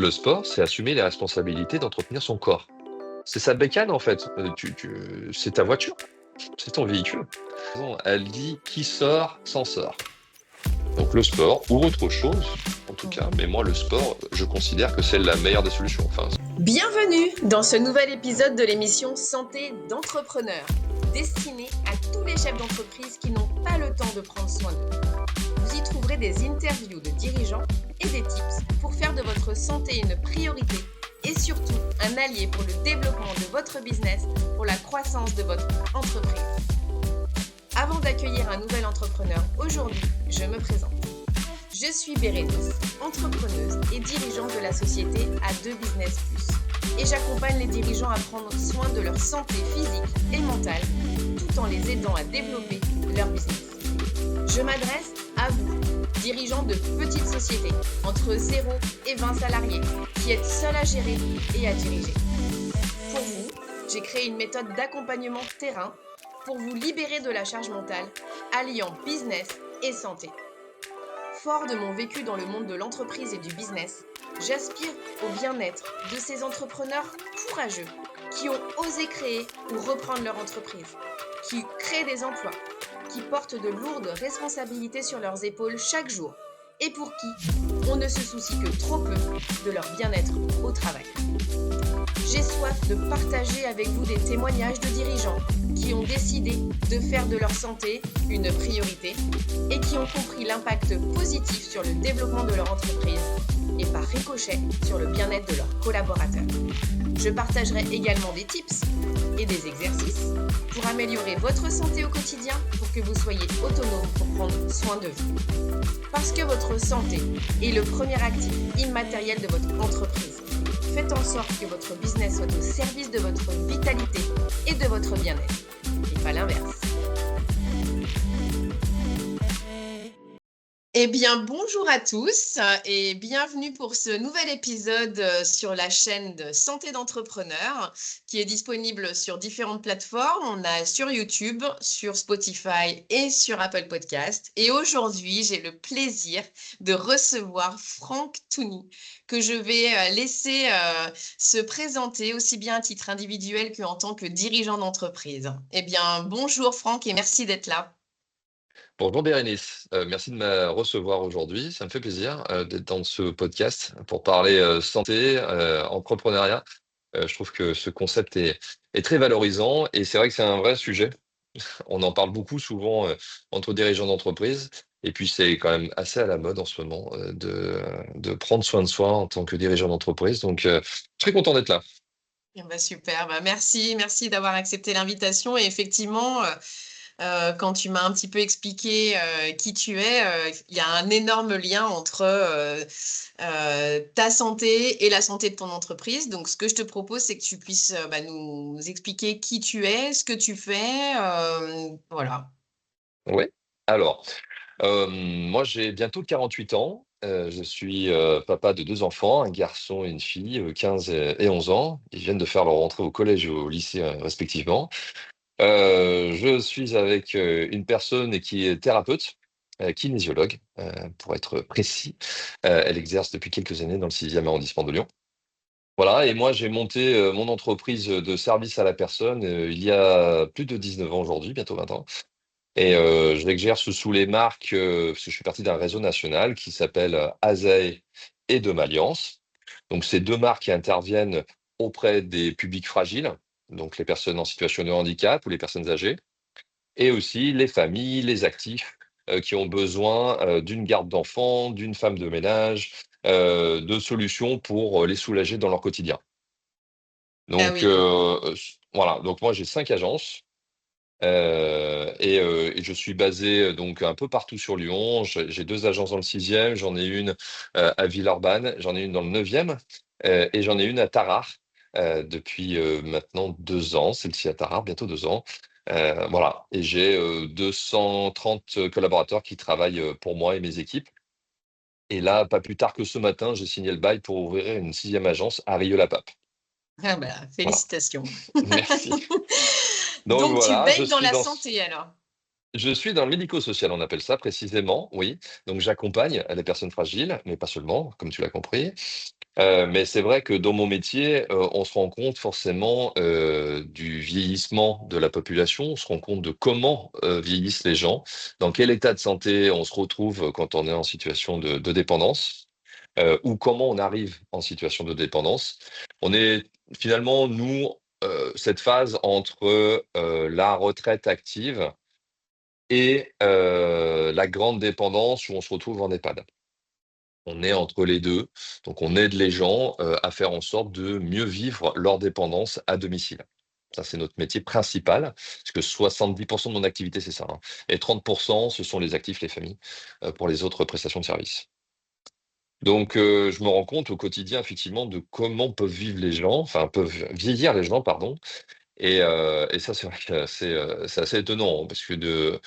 Le sport, c'est assumer les responsabilités d'entretenir son corps. C'est sa bécane en fait. C'est ta voiture, c'est ton véhicule. Bon, elle dit qui sort s'en sort. Donc le sport ou autre chose, en tout cas, mais moi le sport, je considère que c'est la meilleure des solutions. Enfin, Bienvenue dans ce nouvel épisode de l'émission Santé d'entrepreneur, destinée à tous les chefs d'entreprise qui n'ont pas le temps de prendre soin d'eux. Vous y trouverez des interviews de dirigeants et des tips pour faire de votre santé une priorité et surtout un allié pour le développement de votre business, pour la croissance de votre entreprise. Avant d'accueillir un nouvel entrepreneur, aujourd'hui, je me présente. Je suis Bérénice, entrepreneuse et dirigeante de la société A2 Business Plus. Et j'accompagne les dirigeants à prendre soin de leur santé physique et mentale, tout en les aidant à développer leur business. Je m'adresse à vous, dirigeants de petites sociétés, entre 0 et 20 salariés, qui êtes seuls à gérer et à diriger. Pour vous, j'ai créé une méthode d'accompagnement terrain pour vous libérer de la charge mentale, alliant business et santé. Fort de mon vécu dans le monde de l'entreprise et du business, j'aspire au bien-être de ces entrepreneurs courageux qui ont osé créer ou reprendre leur entreprise, qui créent des emplois, qui portent de lourdes responsabilités sur leurs épaules chaque jour et pour qui on ne se soucie que trop peu de leur bien-être au travail. J'ai soif de partager avec vous des témoignages de dirigeants qui ont décidé de faire de leur santé une priorité et qui ont compris l'impact positif sur le développement de leur entreprise et par ricochet sur le bien-être de leurs collaborateurs. Je partagerai également des tips et des exercices pour améliorer votre santé au quotidien pour que vous soyez autonome pour prendre soin de vous. Parce que votre santé est le premier actif immatériel de votre entreprise. Faites en sorte que votre business soit au service de votre vitalité et de votre bien-être, et pas l'inverse. Eh bien, bonjour à tous et bienvenue pour ce nouvel épisode sur la chaîne de Santé d'entrepreneur qui est disponible sur différentes plateformes. On a sur YouTube, sur Spotify et sur Apple Podcast. Et aujourd'hui, j'ai le plaisir de recevoir Franck Touny, que je vais laisser se présenter aussi bien à titre individuel qu'en tant que dirigeant d'entreprise. Eh bien, bonjour Franck et merci d'être là. bonjour Bérénice, merci de me recevoir aujourd'hui. Ça me fait plaisir d'être dans ce podcast pour parler santé, entrepreneuriat. Je trouve que ce concept est très valorisant et c'est vrai que c'est un vrai sujet. On en parle beaucoup souvent entre dirigeants d'entreprise. Et puis c'est quand même assez à la mode en ce moment de prendre soin de soi en tant que dirigeant d'entreprise. Donc très content d'être là. Eh ben, super, merci d'avoir accepté l'invitation. Et effectivement, quand tu m'as un petit peu expliqué qui tu es, il y a un énorme lien entre ta santé et la santé de ton entreprise. Donc, ce que je te propose, c'est que tu puisses nous expliquer qui tu es, ce que tu fais. Voilà. Oui. Alors, moi j'ai bientôt 48 ans. Je suis papa de deux enfants, un garçon et une fille, 15 et 11 ans. Ils viennent de faire leur rentrée au collège et au lycée respectivement. Je suis avec une personne qui est thérapeute, kinésiologue, pour être précis. Elle exerce depuis quelques années dans le 6e arrondissement de Lyon. Voilà, et moi j'ai monté mon entreprise de service à la personne il y a plus de 19 ans aujourd'hui, bientôt 20 ans. Et je l'exerce sous les marques, parce que je fais partie d'un réseau national qui s'appelle Azae et Alliance. Donc c'est 2 marques qui interviennent auprès des publics fragiles, donc les personnes en situation de handicap ou les personnes âgées, et aussi les familles, les actifs, qui ont besoin, d'une garde d'enfants, d'une femme de ménage, de solutions pour, les soulager dans leur quotidien. Ah Donc oui, donc, voilà, donc moi j'ai 5 agences. Et je suis basé, donc un peu partout sur Lyon. J'ai 2 agences dans le 6e, j'en ai une, à Villeurbanne, j'en ai une dans le 9e, et j'en ai une à Tarare, depuis, maintenant 2 ans. Celle-ci à Tarare, bientôt 2 ans. Voilà, et j'ai, 230 collaborateurs qui travaillent, pour moi et mes équipes. Et là, pas plus tard que ce matin, j'ai signé le bail pour ouvrir une 6e agence à Rieux-la-Pape. ah bah, Voilà, félicitations. merci. Donc Donc, tu voilà, je baignes dans suis la dans santé alors. Je suis dans le médico-social, on appelle ça précisément, oui. Donc j'accompagne les personnes fragiles, mais pas seulement, comme tu l'as compris. Mais c'est vrai que dans mon métier, on se rend compte forcément du vieillissement de la population, on se rend compte de comment vieillissent les gens, dans quel état de santé on se retrouve quand on est en situation de dépendance, ou comment on arrive en situation de dépendance. On est finalement, nous, cette phase entre la retraite active et la grande dépendance où on se retrouve en EHPAD. On est entre les 2, donc on aide les gens, à faire en sorte de mieux vivre leur dépendance à domicile. Ça, c'est notre métier principal, parce que 70 de mon activité, c'est ça, hein, et 30 ce sont les actifs, les familles, pour les autres prestations de services. Donc je me rends compte au quotidien effectivement de comment peuvent vivre les gens, enfin peuvent vieillir les gens, pardon, et ça, c'est vrai que c'est assez étonnant, hein, parce que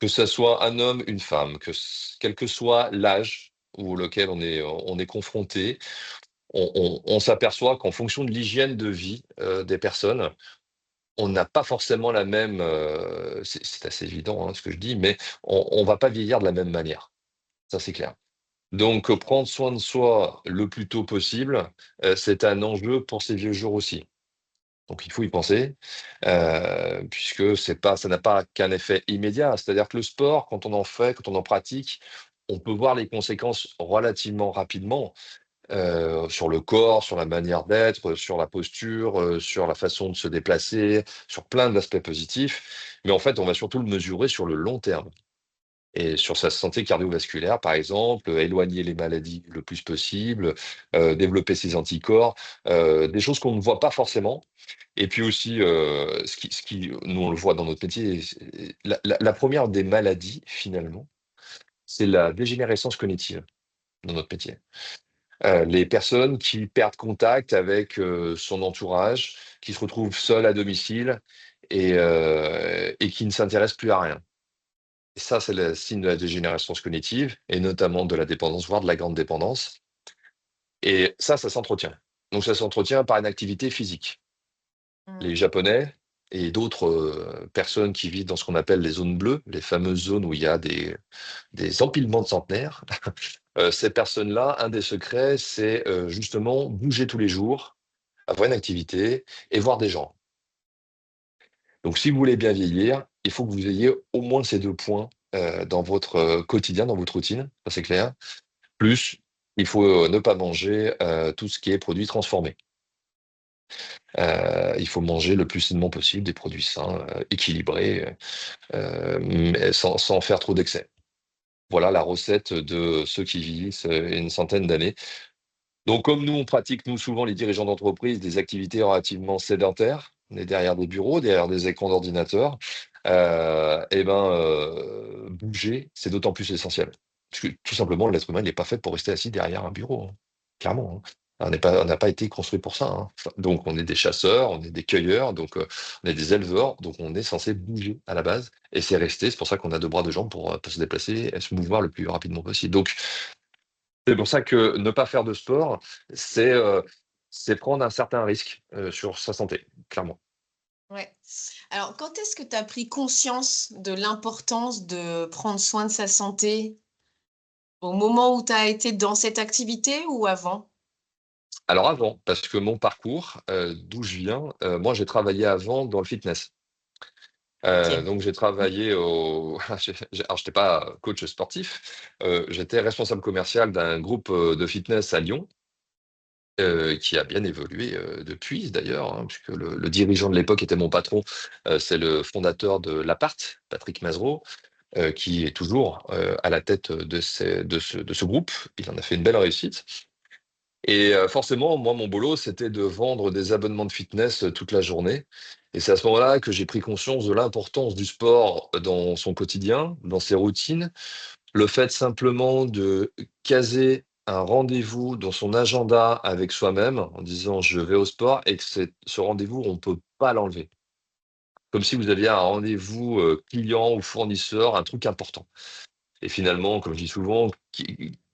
ça soit un homme, une femme, quel que soit l'âge auquel on est confronté, on s'aperçoit qu'en fonction de l'hygiène de vie, des personnes, on n'a pas forcément la même, c'est assez évident, hein, ce que je dis, mais on va pas vieillir de la même manière. Ça, c'est clair. Donc, prendre soin de soi le plus tôt possible, c'est un enjeu pour ces vieux jours aussi. Donc il faut y penser, puisque ça n'a pas qu'un effet immédiat. C'est-à-dire que le sport, quand on en fait, quand on en pratique, on peut voir les conséquences relativement rapidement, sur le corps, sur la manière d'être, sur la posture, sur la façon de se déplacer, sur plein d'aspects positifs. Mais en fait, on va surtout le mesurer sur le long terme et sur sa santé cardiovasculaire, par exemple, éloigner les maladies le plus possible, développer ses anticorps, des choses qu'on ne voit pas forcément et puis aussi, ce qui nous, on le voit dans notre métier, c'est la 1 des maladies, finalement, c'est la dégénérescence cognitive dans notre métier. Les personnes qui perdent contact avec, son entourage, qui se retrouvent seules à domicile et qui ne s'intéressent plus à rien. Et ça, c'est le signe de la dégénérescence cognitive et notamment de la dépendance, voire de la grande dépendance et ça s'entretient. Donc ça s'entretient par une activité physique. Les Mmh. Japonais et d'autres, personnes qui vivent dans ce qu'on appelle les zones bleues, les fameuses zones où il y a des empilements de centenaires. Ces personnes-là, un des secrets, c'est, justement bouger tous les jours, avoir une activité et voir des gens. Donc si vous voulez bien vieillir, il faut que vous ayez au moins ces 2 points, dans votre, quotidien, dans votre routine, ça c'est clair. Plus, il faut, ne pas manger, tout ce qui est produits transformés. Il faut manger le plus sainement possible, des produits sains, équilibrés, mais sans faire trop d'excès. Voilà la recette de ceux qui vieillissent, une centaine d'années. Donc comme nous, on pratique, nous, souvent, les dirigeants d'entreprise, des activités relativement sédentaires. On est derrière des bureaux, derrière des écrans d'ordinateur, et ben, bouger, c'est d'autant plus essentiel. Parce que tout simplement, l'être humain, il n'est pas fait pour rester assis derrière un bureau, hein, clairement, hein. On n'a pas été construit pour ça, hein. Enfin, donc on est des chasseurs, on est des cueilleurs, donc on est des éleveurs, donc on est censé bouger à la base et c'est pour ça qu'on a 2 bras, 2 jambes pour se déplacer et se mouvoir le plus rapidement possible. Donc c'est pour ça que ne pas faire de sport, c'est, heu, c'est prendre un certain risque, sur sa santé, clairement. Ouais. Alors, quand est-ce que tu as pris conscience de l'importance de prendre soin de sa santé? Au moment où tu as été dans cette activité ou avant? Alors avant, parce que mon parcours, d'où je viens, moi j'ai travaillé avant dans le fitness. OK. Donc j'ai travaillé au alors j'étais pas coach sportif, j'étais responsable commercial d'un groupe, de fitness à Lyon, qui a bien évolué, depuis d'ailleurs, hein, puisque le dirigeant de l'époque était mon patron, c'est le fondateur de l'appart, Patrick Mazerot, qui est toujours, à la tête de ce groupe. Il en a fait une belle réussite et forcément, moi, mon boulot, c'était de vendre des abonnements de fitness, toute la journée et c'est à ce moment-là que j'ai pris conscience de l'importance du sport dans son quotidien, dans ses routines. Le fait simplement de caser un rendez-vous dans son agenda avec soi-même en disant: «Je vais au sport» et que ce rendez-vous, on ne peut pas l'enlever. Comme si vous aviez un rendez-vous, client ou fournisseur, un truc important et finalement, comme je dis souvent,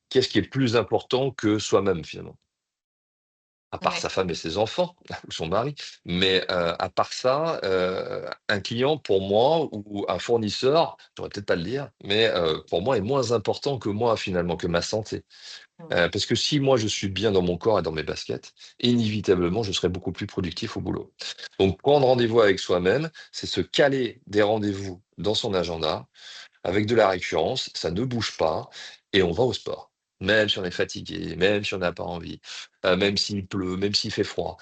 qu'est-ce qui est plus important que soi-même, finalement? à part sa Ouais. femme et ses enfants ou son mari. Mais à part ça, un client pour moi ou un fournisseur, j'aurais peut-être pas le dire, mais pour moi est moins important que moi finalement, que ma santé. Mmh. Parce que si moi je suis bien dans mon corps et dans mes baskets, inévitablement je serai beaucoup plus productif au boulot. Donc prendre rendez-vous avec soi-même, c'est se caler des rendez-vous dans son agenda avec de la récurrence, ça ne bouge pas et on va au sport. Même si on est fatigué, même si on n'a pas envie, même s'il pleut, même s'il fait froid,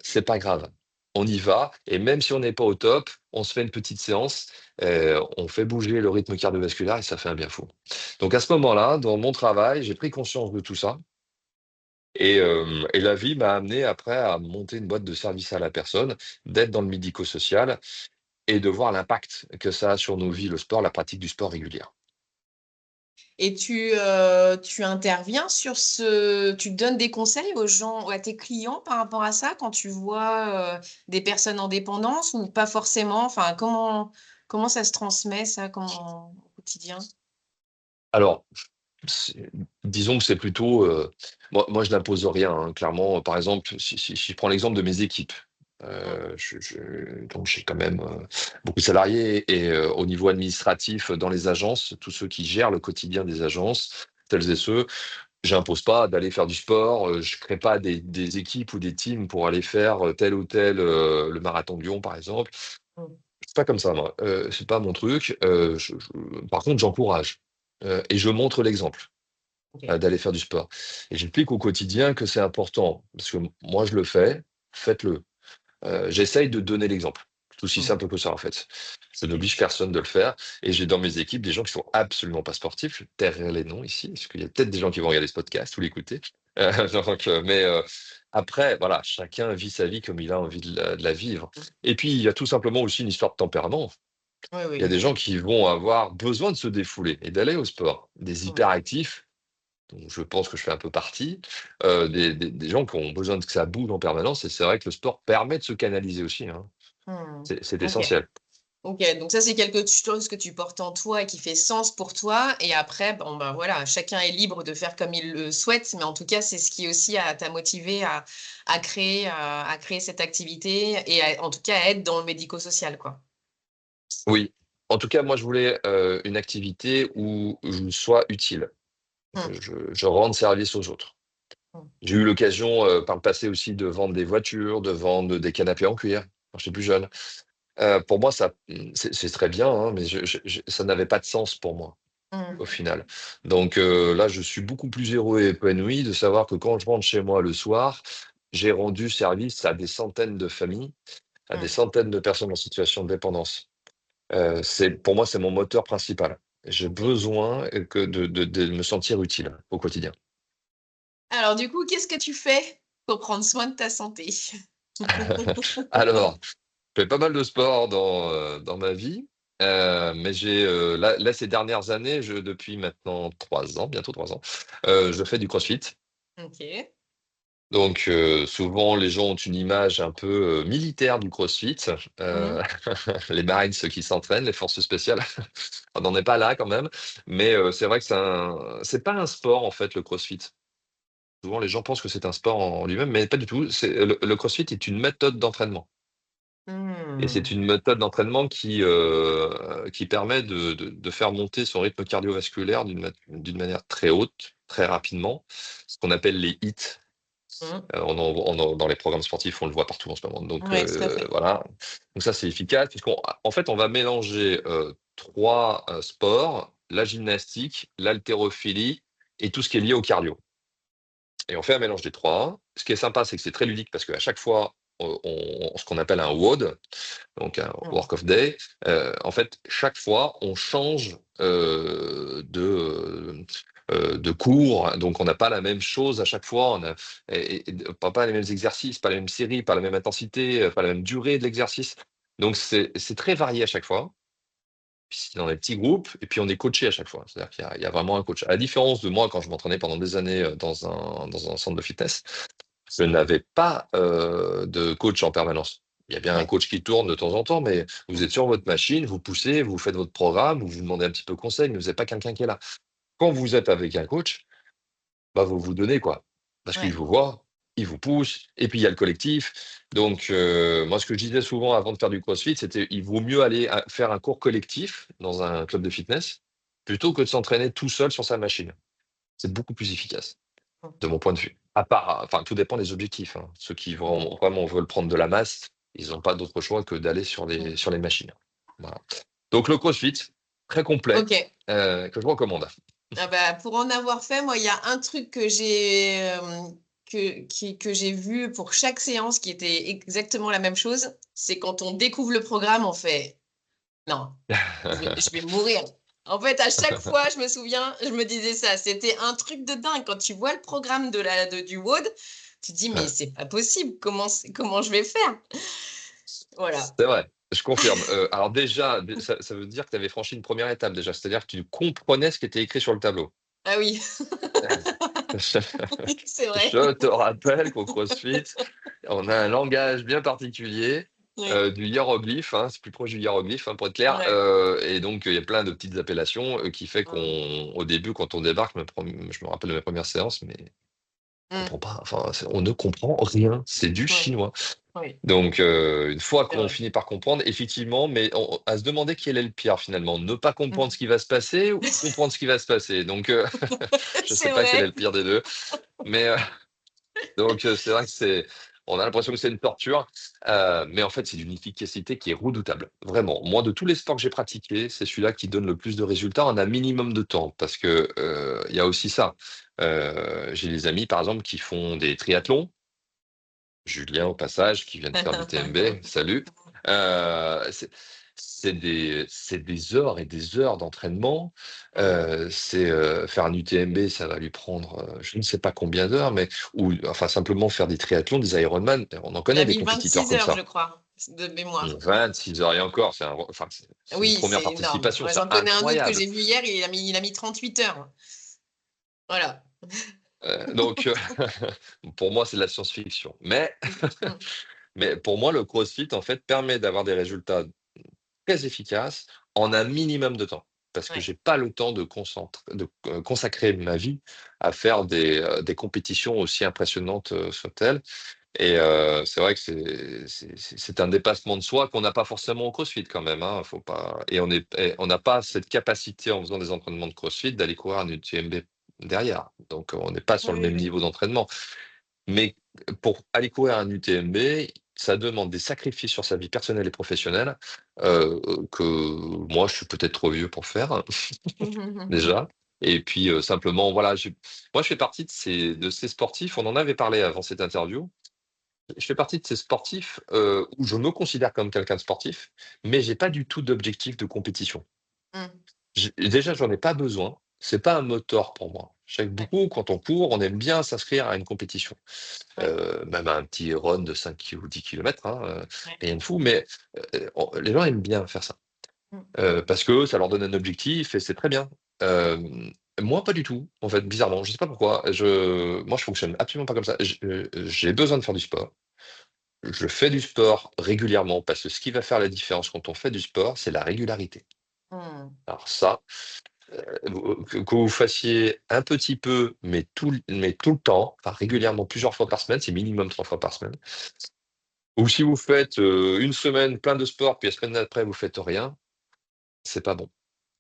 c'est pas grave. On y va et même si on n'est pas au top, on se fait une petite séance, on fait bouger le rythme cardiovasculaire et ça fait un bien fou. Donc à ce moment-là, dans mon travail, j'ai pris conscience de tout ça et la vie m'a amené après à monter une boîte de service à la personne, d'être dans le médico-social et de voir l'impact que ça a sur nos vies, le sport, la pratique du sport régulière. Et tu interviens sur tu donnes des conseils aux gens, à tes clients par rapport à ça quand tu vois des personnes en dépendance ou pas forcément? Enfin, comment ça se transmet ça au quotidien? Alors, c'est disons que c'est plutôt, moi je n'impose rien, hein, clairement. Par exemple, si je prends l'exemple de mes équipes, Mmh. donc j'ai quand même, beaucoup de salariés et au niveau administratif, dans les agences, tous ceux qui gèrent le quotidien des agences, celles et ceux, j'impose pas d'aller faire du sport, je crée pas des équipes ou des teams pour aller faire, tel ou tel, le marathon de Lyon, par exemple. Mmh. C'est pas comme ça moi, c'est pas mon truc, par contre j'encourage, et je montre l'exemple. OK. D'aller faire du sport et j'explique au quotidien que c'est important parce que moi je le fais, faites-le. J'essaye de donner l'exemple. C'est aussi Mmh. simple que ça, en fait. Je n'oblige personne de le faire et j'ai dans mes équipes des gens qui sont absolument pas sportifs. Je tairai les noms ici, parce qu'il y a peut-être des gens qui vont regarder ce podcast ou l'écouter. Après, voilà, chacun vit sa vie comme il a envie de la vivre Mmh. et puis il y a tout simplement aussi une histoire de tempérament. Oui, Il y a oui. des gens qui vont avoir besoin de se défouler et d'aller au sport. Des Mmh. hyperactifs donc je pense que je fais un peu partie, des gens qui ont besoin de que ça bouge en permanence et c'est vrai que le sport permet de se canaliser aussi, hein. Mmh. C'est OK. essentiel. OK, donc ça, c'est quelque chose que tu portes en toi et qui fait sens pour toi et après, bon, ben, voilà, chacun est libre de faire comme il le souhaite, mais en tout cas, c'est ce qui aussi t'a motivé à créer cette activité et en tout cas, à être dans le médico-social, quoi? Oui, en tout cas, moi je voulais, une activité où je sois utile, Mmh. je rende service aux autres. Mmh. J'ai eu l'occasion, par le passé aussi de vendre des voitures, de vendre des canapés en cuir, quand j'étais plus jeune. Pour moi ça, c'est très bien, hein, mais je ça n'avait pas de sens pour moi. Mmh. Au final. Donc là, je suis beaucoup plus heureux et épanoui de savoir que quand je rentre chez moi le soir, j'ai rendu service à des centaines de familles, à des Mmh. centaines de personnes en situation de dépendance. C'est pour moi, c'est mon moteur principal. J'ai OK. besoin, que de me sentir utile au quotidien. Alors du coup, qu'est-ce que tu fais pour prendre soin de ta santé? Alors, je fais pas mal de sport dans ma vie, mais là ces dernières années, depuis maintenant 3 ans, bientôt 3 ans, je fais du crossfit. OK. Donc, souvent, les gens ont une image un peu, militaire du CrossFit, Mmh. heu, les Marines, ceux qui s'entraînent, les forces spéciales. On n'en est pas là quand même, mais, c'est vrai que c'est pas un sport en fait le CrossFit. Souvent les gens pensent que c'est un sport en lui-même, mais pas du tout. Le CrossFit est une méthode d'entraînement et c'est Mmh. une méthode d'entraînement qui permet de faire monter son rythme cardiovasculaire d'une manière très haute, très rapidement, ce qu'on appelle les HIIT. Mmh. Dans les programmes sportifs, on le voit partout en ce moment. Donc, Ouais, tout à fait. voilà. Donc ça, c'est efficace puisqu'on en fait, on va mélanger, 3, sports, la gymnastique, l'haltérophilie et tout ce qui est lié au cardio et on fait un mélange des 3. Ce qui est sympa, c'est que c'est très ludique parce qu'à chaque fois, ce qu'on appelle un WOD, donc un Mmh. work of day, en fait, chaque fois, on change, de cours, donc on n'a pas la même chose à chaque fois, on a pas les mêmes exercices, pas les mêmes séries, pas la même intensité, pas la même durée de l'exercice. Donc c'est très varié à chaque fois. Puis c'est dans des petits groupes et puis on est coaché à chaque fois. C'est-à-dire qu'il y a vraiment un coach. À la différence de moi quand je m'entraînais pendant des années, dans un centre de fitness, je n'avais pas, de coach en permanence. Il y a bien un Ouais. coach qui tourne de temps en temps, mais vous êtes sur votre machine, vous poussez, vous faites votre programme, vous vous demandez un petit peu conseil, mais vous n'avez pas quelqu'un qui est là. Quand vous êtes avec un coach, bah, vous vous donnez, quoi. Parce qu'il Ouais. vous voit, il vous pousse, et puis il y a le collectif. Donc, moi, ce que je disais souvent avant de faire du CrossFit, c'était il vaut mieux aller faire un cours collectif dans un club de fitness plutôt que de s'entraîner tout seul sur sa machine. C'est beaucoup plus efficace, de mon point de vue. À part, enfin, tout dépend des objectifs, hein. Ceux qui vraiment veulent prendre de la masse, ils n'ont pas d'autre choix que d'aller sur les machines. Voilà. Donc, le CrossFit, très complet, Ok. que je recommande. Ah bah, pour en avoir fait, moi, il y a un truc que j'ai vu pour chaque séance qui était exactement la même chose. C'est quand on découvre le programme, on fait non, je vais mourir. En fait, à chaque fois, je me souviens, je me disais ça. C'était un truc de dingue. Quand tu vois le programme du WOD, tu te dis, mais c'est pas possible. Comment je vais faire? Voilà. C'est vrai, je confirme. Alors déjà, ça veut dire que tu avais franchi une première étape déjà, c'est-à-dire que tu comprenais ce qui était écrit sur le tableau. Ah oui, c'est vrai. Je te rappelle qu'au CrossFit, on a un langage bien particulier, Oui. du hiéroglyphe, hein, c'est plus proche du hiéroglyphe, hein, pour être clair. Ouais. Et donc, il y a plein de petites appellations qui fait Mm. qu'au début, quand on débarque, je me rappelle de mes premières séances, mais on Mm. comprend pas, enfin, on ne comprend rien, c'est du Oui, chinois. oui, Donc, une fois c'est qu'on vrai. finit par comprendre, effectivement, mais à se demander quel est le pire finalement, ne pas comprendre Mm. ce qui va se passer ou comprendre ce qui va se passer. Donc, je sais C'est pas quel est vrai. le pire des deux, mais donc c'est vrai que on a l'impression que c'est une torture, mais en fait c'est d'une efficacité qui est redoutable. Vraiment, moi de tous les sports que j'ai pratiqués, c'est celui-là qui donne le plus de résultats en un minimum de temps, parce que il y a aussi ça. J'ai des amis par exemple qui font des triathlons. Julien, au passage, qui vient de faire l'UTMB, salut. Euh, c'est c'est des heures et des heures d'entraînement. Mm. Faire un UTMB, ça va lui prendre, je ne sais pas combien d'heures, mais ou enfin simplement faire des triathlons, des Ironman. On en Il connaît a des mis compétiteurs 26 comme heures, je ça. crois, de mémoire. 26 heures et encore, enfin, c'est une Oui, première c'est énorme. participation, Moi, c'est j'en connais un autre que incroyable. j'ai vu hier, il a mis 38 heures. Voilà. Donc, pour moi, c'est de la science-fiction. Mm. Mais pour moi, le CrossFit, en fait, permet d'avoir des résultats très efficace en un minimum de temps. Parce que Ouais. j'ai pas le temps de consacrer ma vie à faire des compétitions aussi impressionnantes soient-elles. Et c'est vrai que c'est un dépassement de soi qu'on n'a pas forcément au CrossFit quand même, hein, faut pas. Et on n'a pas cette capacité en faisant des entraînements de CrossFit d'aller courir un UTMB derrière. Donc on n'est pas sur le Oui, même oui. niveau d'entraînement. Mais pour aller courir un UTMB, ça demande des sacrifices sur sa vie personnelle et professionnelle, que moi, je suis peut-être trop vieux pour faire, déjà. Et puis, simplement, voilà, moi, je fais partie de ces sportifs, on en avait parlé avant cette interview. Je fais partie de ces sportifs, où je me considère comme quelqu'un de sportif, mais j'ai pas du tout d'objectif de compétition. Mm. Déjà, j'en ai pas besoin. C'est pas un moteur pour moi. Je sais que Ouais, beaucoup, quand on court, on aime bien s'inscrire à une compétition. ouais, Même un petit run de ou 10 kilomètres, hein, ouais. rien de fou, mais les gens aiment bien faire ça. Mm. Parce que ça leur donne un objectif et c'est très bien. Moi, pas du tout, en fait, bizarrement. Je sais pas pourquoi. Moi, je fonctionne absolument pas comme ça. J'ai besoin de faire du sport. Je fais du sport régulièrement parce que ce qui va faire la différence quand on fait du sport, c'est la régularité. Mm. Alors ça, que vous fassiez un petit peu, mais tout le temps, enfin régulièrement, plusieurs fois par semaine, c'est minimum 3 fois par semaine. Ou si vous faites une semaine plein de sport, puis la semaine d'après, vous faites rien, c'est pas bon.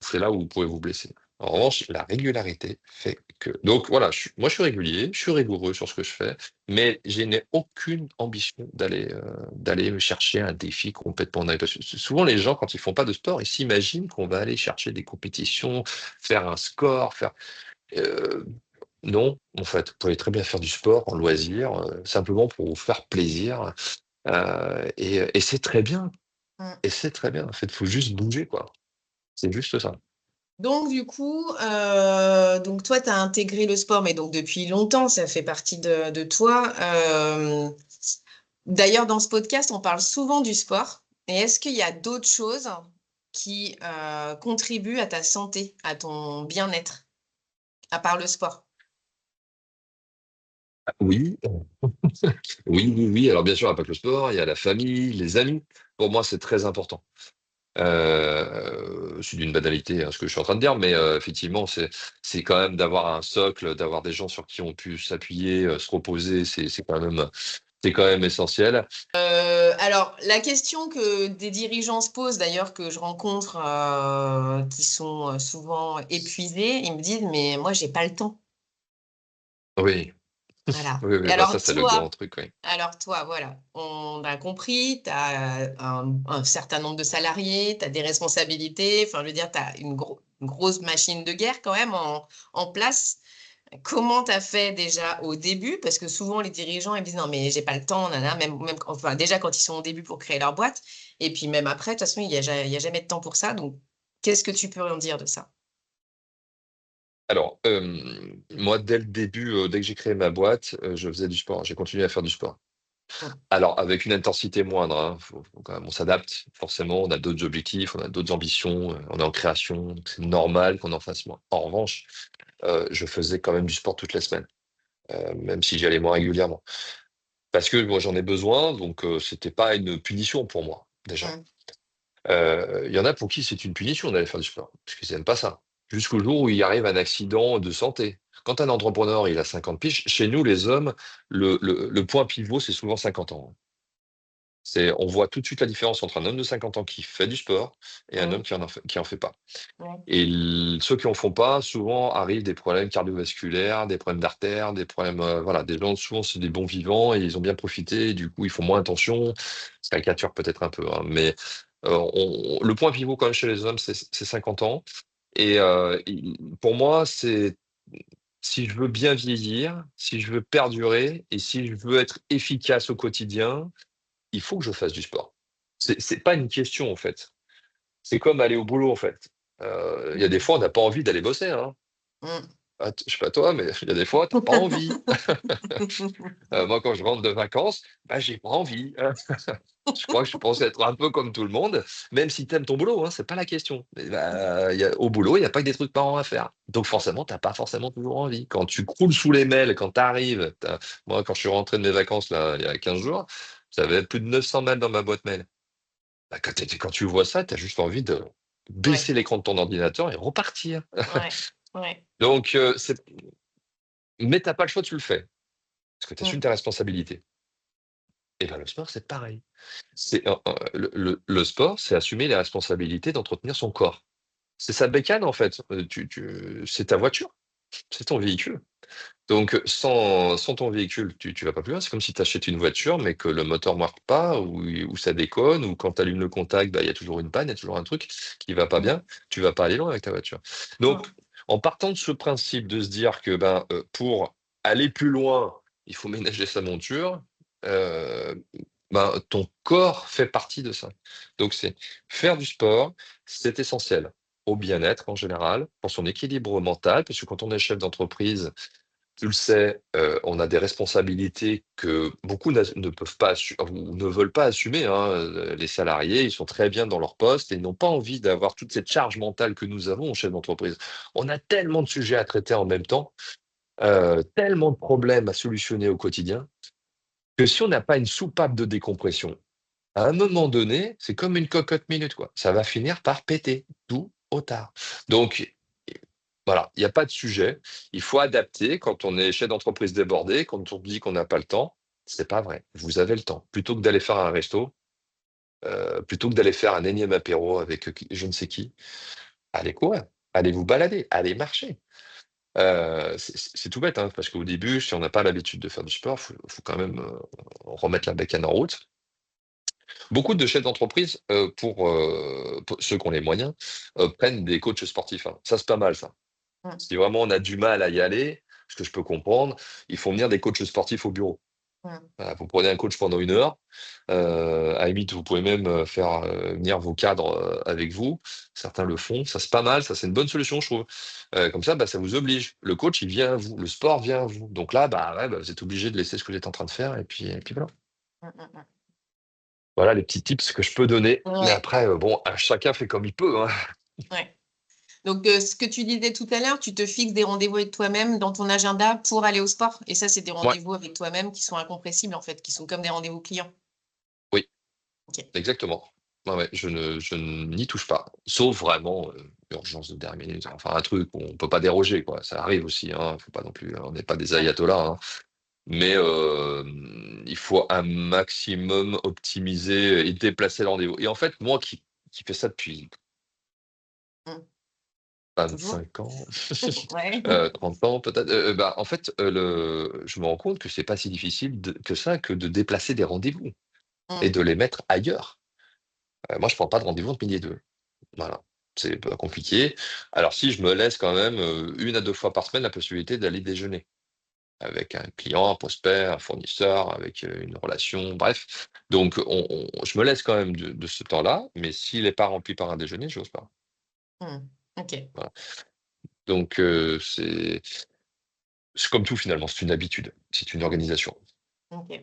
C'est là où vous pouvez vous blesser. En revanche, la régularité fait que. Donc voilà, moi je suis régulier, je suis rigoureux sur ce que je fais, mais je n'ai aucune ambition d'aller me chercher un défi complètement dingue. Parce que souvent, les gens, quand ils font pas de sport, ils s'imaginent qu'on va aller chercher des compétitions, faire un score, faire. euh, non, en fait, vous pouvez très bien faire du sport en loisir, simplement pour vous faire plaisir. Et c'est très bien. Mm. Et c'est très bien. En fait, il faut juste bouger, quoi. C'est juste ça. Donc, du coup, donc toi, tu as intégré le sport, mais donc depuis longtemps, ça fait partie de toi. D'ailleurs, dans ce podcast, on parle souvent du sport. Et est-ce qu'il y a d'autres choses qui contribuent à ta santé, à ton bien-être, à part le sport? Oui, oui, oui, oui. Alors bien sûr, il n'y a pas que le sport, il y a la famille, les amis. Pour moi, c'est très important. C'est d'une banalité, hein, ce que je suis en train de dire, mais effectivement, c'est quand même d'avoir un socle, d'avoir des gens sur qui on peut s'appuyer, se reposer, c'est quand même essentiel. Alors, la question que des dirigeants se posent, d'ailleurs, que je rencontre, qui sont souvent épuisés, ils me disent, mais moi, j'ai pas le temps. Oui, Voilà. oui, Et oui, bah ça c'est le grand truc, oui. alors toi, voilà, on a compris, tu as un certain nombre de salariés, tu as des responsabilités, enfin, je veux dire, tu as une grosse machine de guerre quand même en place. Comment tu as fait déjà au début? Parce que souvent, les dirigeants, ils me disent, non, mais j'ai pas le temps, nana, enfin, déjà quand ils sont au début pour créer leur boîte, et puis même après, de toute façon, il y a jamais de temps pour ça. Donc, qu'est-ce que tu peux en dire de ça? Alors, moi, dès le début, dès que j'ai créé ma boîte, je faisais du sport. J'ai continué à faire du sport. Mm, Alors, avec une intensité moindre, hein, faut quand même, on s'adapte. Forcément, on a d'autres objectifs, on a d'autres ambitions, on est en création, donc c'est normal qu'on en fasse moins. En revanche, je faisais quand même du sport toutes les semaines, même si j'y allais moins régulièrement. Parce que moi, j'en ai besoin, donc c'était pas une punition pour moi, déjà. mm, Il y en a pour qui c'est une punition d'aller faire du sport, parce qu'ils n'aiment pas ça. Jusqu'au jour où il arrive un accident de santé. Quand un entrepreneur, il a 50 piges, chez nous, les hommes, le point pivot, c'est souvent 50 ans. On voit tout de suite la différence entre un homme de 50 ans qui fait du sport et un homme mm, qui en fait pas. ouais, Et ceux qui en font pas, souvent arrivent des problèmes cardiovasculaires, des problèmes d'artères, des problèmes, voilà, des gens souvent c'est des bons vivants et ils ont bien profité, et du coup ils font moins attention. Je caricature peut-être un peu, hein, mais le point pivot quand même chez les hommes, c'est 50 ans. Et pour moi, c'est si je veux bien vieillir, si je veux perdurer et si je veux être efficace au quotidien, il faut que je fasse du sport. C'est pas une question en fait. C'est comme aller au boulot, en fait. Il y a des fois, on n'a pas envie d'aller bosser, hein. mm. Je sais pas toi, mais il y a des fois, tu as pas envie. Moi, quand je rentre de vacances, bah, j'ai pas envie, hein. Je crois que je pense être un peu comme tout le monde, même si tu aimes ton boulot, hein, c'est pas la question. Mais bah, au boulot, il y a pas que des trucs marrants à faire. Donc forcément, tu pas forcément toujours envie. Quand tu croules sous les mails, quand tu arrives, moi, quand je suis rentré de mes vacances, là, il y a 15 jours, j'avais plus de 900 mails dans ma boîte mail. Bah, quand tu vois ça, tu as juste envie de Ouais, baisser l'écran de ton ordinateur et repartir. ouais, ouais. Donc, mais tu pas le choix, tu le fais, parce que tu assumes Mm, tes responsabilités. Et ben, le sport, c'est pareil. Le sport, c'est assumer les responsabilités d'entretenir son corps. C'est sa bécane, en fait. C'est ta voiture, c'est ton véhicule. Donc, sans ton véhicule, tu vas pas plus loin. C'est comme si tu achètes une voiture, mais que le moteur ne marche pas, ou ça déconne, ou quand tu allumes le contact, bah, il y a toujours une panne, il y a toujours un truc qui va pas mm, bien. Tu vas pas aller loin avec ta voiture. Donc, mm, en partant de ce principe de se dire que ben, pour aller plus loin, il faut ménager sa monture, euh, ben, ton corps fait partie de ça. Donc, c'est faire du sport, c'est essentiel au bien-être en général, pour son équilibre mental, parce que quand on est chef d'entreprise, tu le sais, on a des responsabilités que beaucoup ne peuvent pas ou ne veulent pas assumer, hein. Les salariés, ils sont très bien dans leur poste et ils n'ont pas envie d'avoir toute cette charge mentale que nous avons en chef d'entreprise. On a tellement de sujets à traiter en même temps, tellement de problèmes à solutionner au quotidien, que si on n'a pas une soupape de décompression, à un moment donné, c'est comme une cocotte minute, quoi. Ça va finir par péter, tôt ou tard. Donc, voilà, il n'y a pas de sujet. Il faut adapter quand on est chef d'entreprise débordé, quand on dit qu'on n'a pas le temps. C'est pas vrai. Vous avez le temps. Plutôt que d'aller faire un resto, plutôt que d'aller faire un énième apéro avec je ne sais qui, allez courir, allez vous balader, allez marcher. C'est tout bête, hein, parce qu'au début, si on n'a pas l'habitude de faire du sport, faut quand même remettre la bécane en route. Beaucoup de chefs d'entreprise, pour ceux qui ont les moyens, prennent des coachs sportifs, hein. Ça, c'est pas mal, ça. mm, Si vraiment on a du mal à y aller, ce que je peux comprendre, il faut venir des coachs sportifs au bureau. mm. Voilà, vous prenez un coach pendant 1 heure. À la limite, vous pouvez même faire venir vos cadres avec vous. Certains le font. Ça, c'est pas mal. Ça, c'est une bonne solution, je trouve. Comme ça, bah, ça vous oblige. Le coach, il vient à vous. Le sport vient à vous. Donc là, bah, ouais, bah, vous êtes obligé de laisser ce que vous êtes en train de faire. Et puis voilà. Mm, mm, mm. Voilà les petits tips que je peux donner. Mais Ouais, après, bon, chacun fait comme il peut, hein. ouais. Donc, ce que tu disais tout à l'heure, tu te fixes des rendez-vous avec toi-même dans ton agenda pour aller au sport. Et ça, c'est des Ouais, rendez-vous avec toi-même qui sont incompressibles, en fait, qui sont comme des rendez-vous clients. oui, Ok. exactement. Ouais, ouais, je n'y touche pas. Sauf vraiment urgence de dernière minute. Enfin, un truc où on peut pas déroger, quoi. Ça arrive aussi, hein. Faut pas non plus, on n'est pas des Ouais. ayatollahs, hein. Mais il faut un maximum optimiser et déplacer le rendez-vous. Et en fait, moi qui fais ça depuis Mmh. Toujours? 25 ans, Ouais. 30 ans peut-être, bah, en fait, je me rends compte que c'est pas si difficile que ça, que de déplacer des rendez-vous et Mmh. de les mettre ailleurs. Moi, je prends pas de rendez-vous entre midi et deux. Voilà, c'est pas compliqué. Alors si je me laisse quand même, 1 à 2 fois par semaine la possibilité d'aller déjeuner avec un client, un prospect, un fournisseur, avec, une relation, bref. Donc je me laisse quand même de ce temps-là, mais s'il n'est pas rempli par un déjeuner, j'ose pas. Mmh. OK. Voilà. Donc c'est comme tout finalement, c'est une habitude, c'est une organisation. OK.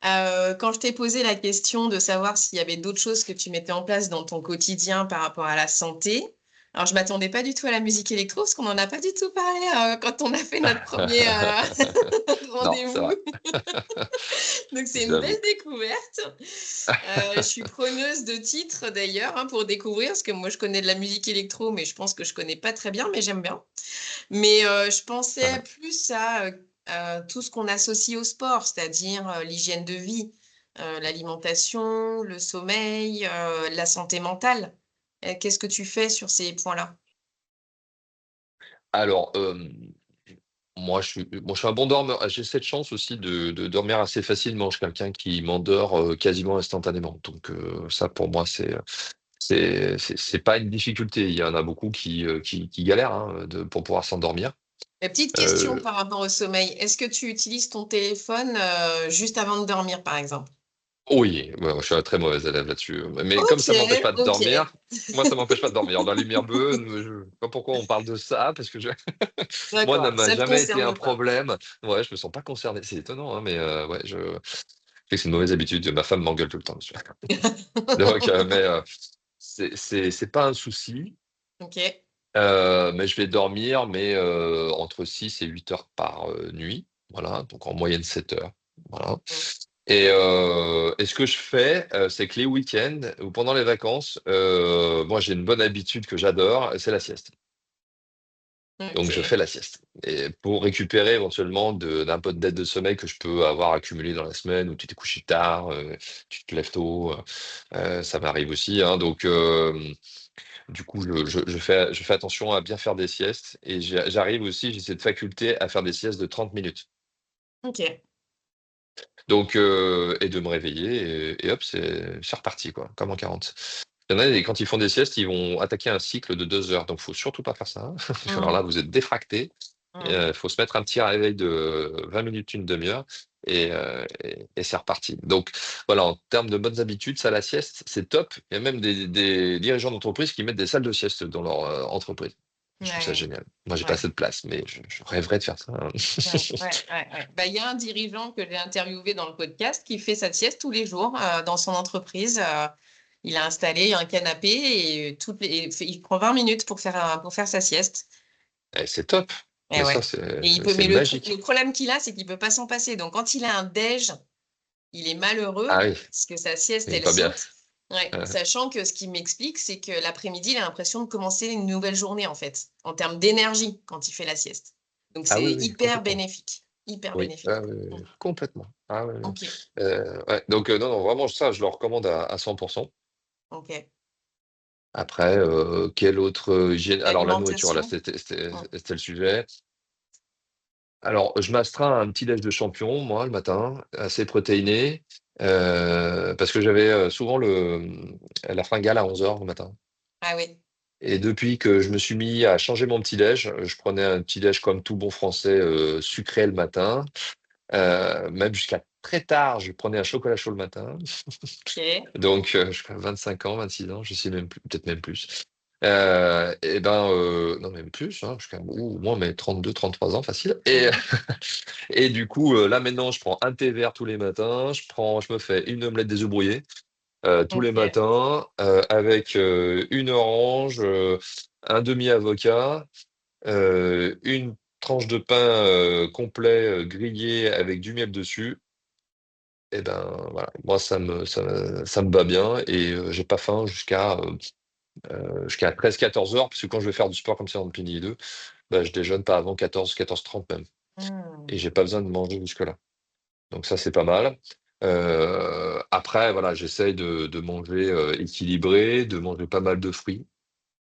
Quand je t'ai posé la question de savoir s'il y avait d'autres choses que tu mettais en place dans ton quotidien par rapport à la santé, alors je m'attendais pas du tout à la musique électro parce qu'on en a pas du tout parlé, quand on a fait notre premier Non, c'est rendez-vous. vrai, Donc c'est une j'avoue. belle découverte. Je suis preneuse de titres d'ailleurs, hein, pour découvrir parce que moi je connais de la musique électro, mais je pense que je connais pas très bien, mais j'aime bien. Mais, je pensais plus à, tout ce qu'on associe au sport, c'est-à-dire, l'hygiène de vie, l'alimentation, le sommeil, la santé mentale. Qu'est-ce que tu fais sur ces points-là? Alors, moi, je suis un bon dormeur. J'ai cette chance aussi de dormir assez facilement. Je suis quelqu'un qui m'endort, quasiment instantanément. Donc, ça pour moi, c'est pas une difficulté. Il y en a beaucoup qui galèrent, hein, pour pouvoir s'endormir. Petite question Heu, par rapport au sommeil. Est-ce que tu utilises ton téléphone, juste avant de dormir, par exemple? oui, ouais, je suis un très mauvais élève là-dessus, mais comme OK, ça m'empêche pas de OK. dormir, moi ça m'empêche pas de dormir. La lumière bleue, je sais pas pourquoi on parle de ça parce que moi, ça D'accord, m'a ça te jamais été un concerne pas. problème. Ouais, je me sens pas concerné. C'est étonnant, hein, mais ouais, je sais que c'est une mauvaise habitude. Ma femme m'engueule tout le temps dessus. Donc mais c'est pas un souci, OK. mais je vais dormir, mais entre 6 et 8 heures par, nuit. Voilà, donc en moyenne 7 heures. Voilà. Mmh. Et ce que je fais, c'est que les week-ends ou pendant les vacances, moi j'ai une bonne habitude que j'adore, c'est la sieste. Donc je fais OK. la sieste et pour récupérer éventuellement d'un peu de dette de sommeil que je peux avoir accumulé dans la semaine où tu t'es couché tard, tu te lèves tôt, ça m'arrive aussi, hein, donc du coup je fais attention à bien faire des siestes et j'arrive aussi, j'ai cette faculté à faire des siestes de 30 minutes. OK. Donc et de me réveiller et hop, c'est reparti quoi, comme en 40. Il y en a, et quand ils font des siestes, ils vont attaquer un cycle de 2 heures, donc faut surtout pas faire ça, hein. Alors Mmh. là, vous êtes défractés. Mmh. Faut se mettre un petit réveil de 20 minutes, une demi-heure et c'est reparti. Donc voilà, en termes de bonnes habitudes, ça, la sieste, c'est top. Il y a même des dirigeants d'entreprise qui mettent des salles de sieste dans leur, entreprise. Je trouve ça Ouais, génial. Moi, j'ai pas ouais. assez de place, mais je rêverais de faire ça, hein. Ouais, ouais, ouais, ouais. Bah, il y a un dirigeant que j'ai interviewé dans le podcast qui fait sa sieste tous les jours, dans son entreprise. Il a installé un canapé et il prend 20 minutes pour faire sa sieste. Et c'est top. Et Mais ça, ouais. c'est Et il c'est peut c'est mais le magique. problème qu'il a, c'est qu'il peut pas s'en passer. Donc quand il a un déj, il est malheureux Ah oui, parce que sa sieste, il est elle pas bien. saute. Ouais, sachant que ce qu'il m'explique, c'est que l'après-midi, il a l'impression de commencer une nouvelle journée, en fait, en termes d'énergie quand il fait la sieste. Donc Ah oui, c'est oui, hyper complètement. bénéfique, hyper Oui, bénéfique. ah oui, oui, Mmh. oui, complètement. Ah oui, oui. OK, Ouais, donc non, non, vraiment ça, je le recommande à 100. OK. Après, quelle autre, hygiène, alors la nourriture là, L'alimentation? c'était c'était Mmh. c'était le sujet. Alors je m'astreins à un petit déj de champion, moi, le matin, assez protéiné, parce que j'avais, souvent la fringale à 11 heures le matin. Ah oui. Et depuis que je me suis mis à changer mon petit déj, je prenais un petit déj comme tout bon français, sucré le matin, même jusqu'à très tard, je prenais un chocolat chaud le matin. OK. Donc je crois 25 ans, 26 ans, je sais même plus, peut-être même plus. Et ben, non même plus, hein, jusqu'à au moins mes 32, 33 ans facile et Mmh. et du coup, là maintenant je prends un thé vert tous les matins, je me fais une omelette des œufs brouillés, tous les OK. matins, avec, une orange, un demi avocat, une tranche de pain, complet, grillé avec du miel dessus et ben voilà, moi ça me va bien et j'ai pas faim jusqu'à 13-14 heures, parce que quand je vais faire du sport comme ça entre midi et deux, bah, je déjeune pas avant 14-14h30 même. Et Hmm. j'ai pas besoin de manger jusque-là. Donc ça, c'est pas mal. Après, voilà, j'essaye de manger équilibré, de manger pas mal de fruits.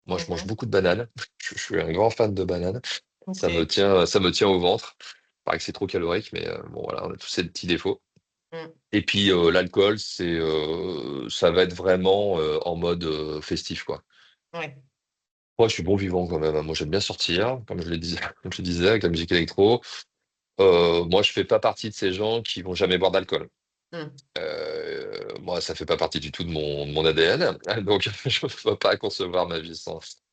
Moi, je mange Mhm. beaucoup de bananes. Je suis un grand fan de bananes. Ok. Ça me tient au ventre. Il paraît que c'est trop calorique, mais bon, voilà, on a tous ces petits défauts. Hmm. Et puis l'alcool, ça va être vraiment en mode festif, quoi. Ouais. Moi, je suis bon vivant quand même, hein. Moi, j'aime bien sortir, comme je le disais, comme je le disais, avec la musique électro. Moi, je fais pas partie de ces gens qui vont jamais boire d'alcool. Hmm. Moi, ça fait pas partie du tout de mon ADN. Donc, je ne peux pas concevoir ma vie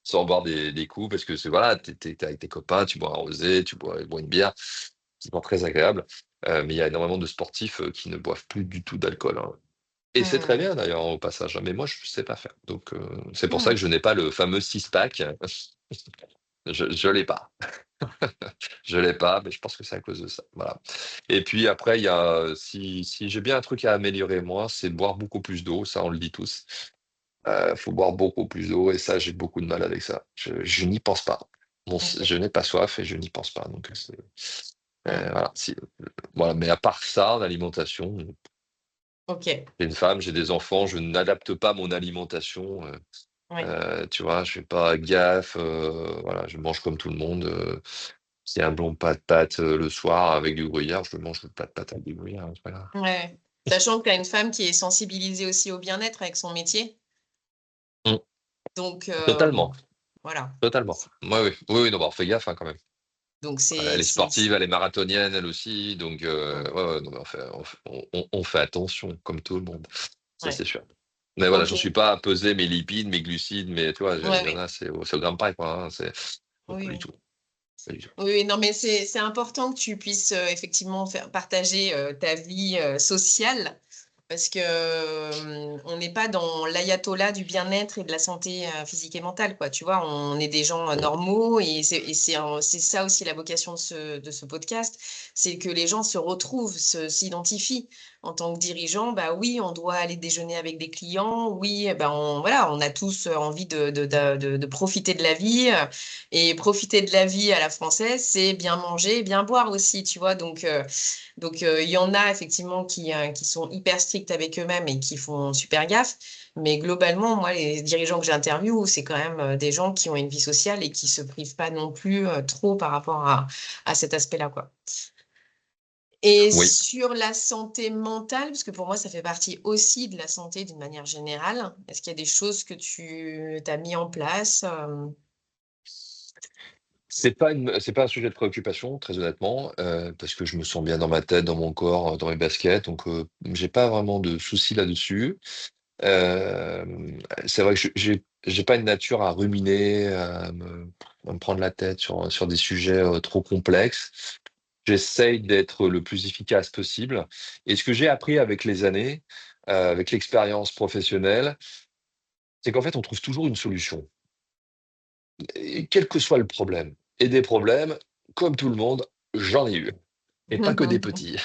sans boire des coups, parce que c'est voilà, t'es avec tes copains, tu bois un rosé, bois une bière, c'est pas très agréable. Mais il y a énormément de sportifs qui ne boivent plus du tout d'alcool, hein. Et c'est très Hmm. bien d'ailleurs au passage, hein. Mais moi, je sais pas faire. Donc, c'est pour ça que Hmm. je n'ai pas le fameux six-pack. Je l'ai pas. Je l'ai pas, mais je pense que c'est à cause de ça. Voilà. Et puis après, il y a, si j'ai bien un truc à améliorer, moi, c'est boire beaucoup plus d'eau. Ça, on le dit tous. Faut boire beaucoup plus d'eau et ça, j'ai beaucoup de mal avec ça. Je n'y pense pas. Ok. Je n'ai pas soif et je n'y pense pas. Donc, Hmm. voilà. Voilà. Mais à part ça, en alimentation, Ok. j'ai une femme, j'ai des enfants, je n'adapte pas mon alimentation. Ouais. Tu vois, je fais pas gaffe. Voilà, je mange comme tout le monde. C'est un bon plat de pâtes le soir avec du gruyère, je mange le plat de pâtes avec du gruyère, hein, c'est pas grave. Ouais. Sachant que tu as une femme qui est sensibilisée aussi au bien-être avec son métier. Mm. Donc, Totalement, voilà. totalement. Oui, oui, oui, oui, non, bah, on fait gaffe hein, quand même. Donc, Elle est sportive, elle est marathonienne, elle aussi, donc Hmm. ouais, ouais, non, mais on fait attention, comme tout le monde, ça Ouais. c'est sûr. Mais voilà, Ok. j'en suis pas à peser mes lipides, mes glucides, mais tu vois, Ouais, il y en oui. a, c'est au gramme près, quoi, hein, Oui, pas du oui. tout, pas du tout. Oui, oui, non, mais c'est important que tu puisses effectivement faire partager ta vie sociale parce que on n'est pas dans l'ayatollah du bien-être et de la santé physique et mentale, quoi. Tu vois, on est des gens Mm. normaux et c'est ça aussi la vocation de ce podcast, c'est que les gens se retrouvent, s'identifient. En tant que dirigeant, bah oui, on doit aller déjeuner avec des clients. Oui, ben voilà, on a tous envie de profiter de la vie. Et profiter de la vie à la française, c'est bien manger et bien boire aussi, tu vois. Il y en a effectivement qui sont hyper stricts avec eux-mêmes et qui font super gaffe. Mais globalement, moi, les dirigeants que j'interviewe, c'est quand même des gens qui ont une vie sociale et qui se privent pas non plus trop par rapport à cet aspect-là, quoi. Et Oui. sur la santé mentale, parce que pour moi, ça fait partie aussi de la santé d'une manière générale, est-ce qu'il y a des choses que tu as mis en place? C'est pas un sujet de préoccupation, très honnêtement, parce que je me sens bien dans ma tête, dans mon corps, dans mes baskets, donc j'ai pas vraiment de soucis là-dessus. C'est vrai que j'ai pas une nature à ruminer, à me prendre la tête sur des sujets trop complexes. J'essaye d'être le plus efficace possible. Et ce que j'ai appris avec les années, avec l'expérience professionnelle, c'est qu'en fait, on trouve toujours une solution, et quel que soit le problème. Et des problèmes, comme tout le monde, j'en ai eu, et pas que des petits.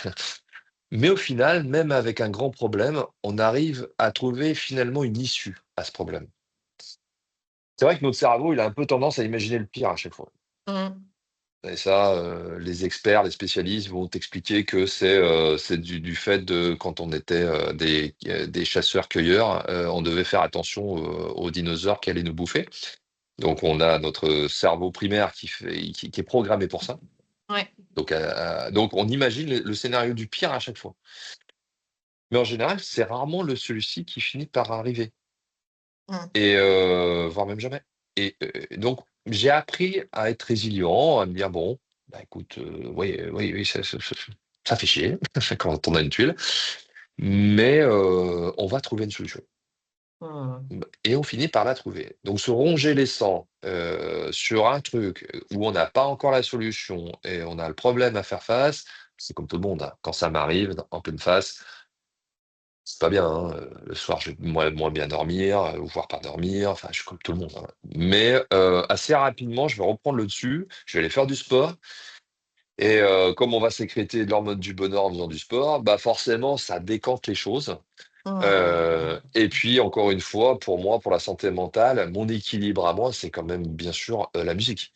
Mais au final, même avec un grand problème, on arrive à trouver finalement une issue à ce problème. C'est vrai que notre cerveau, il a un peu tendance à imaginer le pire à chaque fois. Mm. Et ça, les experts, les spécialistes vont t'expliquer que c'est du fait de quand on était des chasseurs-cueilleurs, on devait faire attention aux dinosaures qui allaient nous bouffer. Donc on a notre cerveau primaire qui est programmé pour ça. Ouais. Donc on imagine le scénario du pire à chaque fois. Mais en général, c'est rarement celui-ci qui finit par arriver. Mm. Et voire même jamais. Et donc j'ai appris à être résilient, à me dire: «Bon, bah, écoute, oui, oui, oui, ça fait chier quand on a une tuile, mais on va trouver une solution». Mm. Et on finit par la trouver. Donc se ronger les sangs, sur un truc où on n'a pas encore la solution et on a le problème à faire face, c'est comme tout le monde, hein. Quand ça m'arrive en pleine face, c'est pas bien, hein, le soir, je vais moins bien dormir, ou voire pas dormir, enfin, je suis comme tout le monde, hein. Mais assez rapidement, je vais reprendre le dessus, je vais aller faire du sport Et comme on va sécréter de l'hormone du bonheur en faisant du sport, bah forcément, ça décante les choses. Mmh. Et puis, encore une fois, pour moi, pour la santé mentale, mon équilibre à moi, c'est quand même, bien sûr, la musique.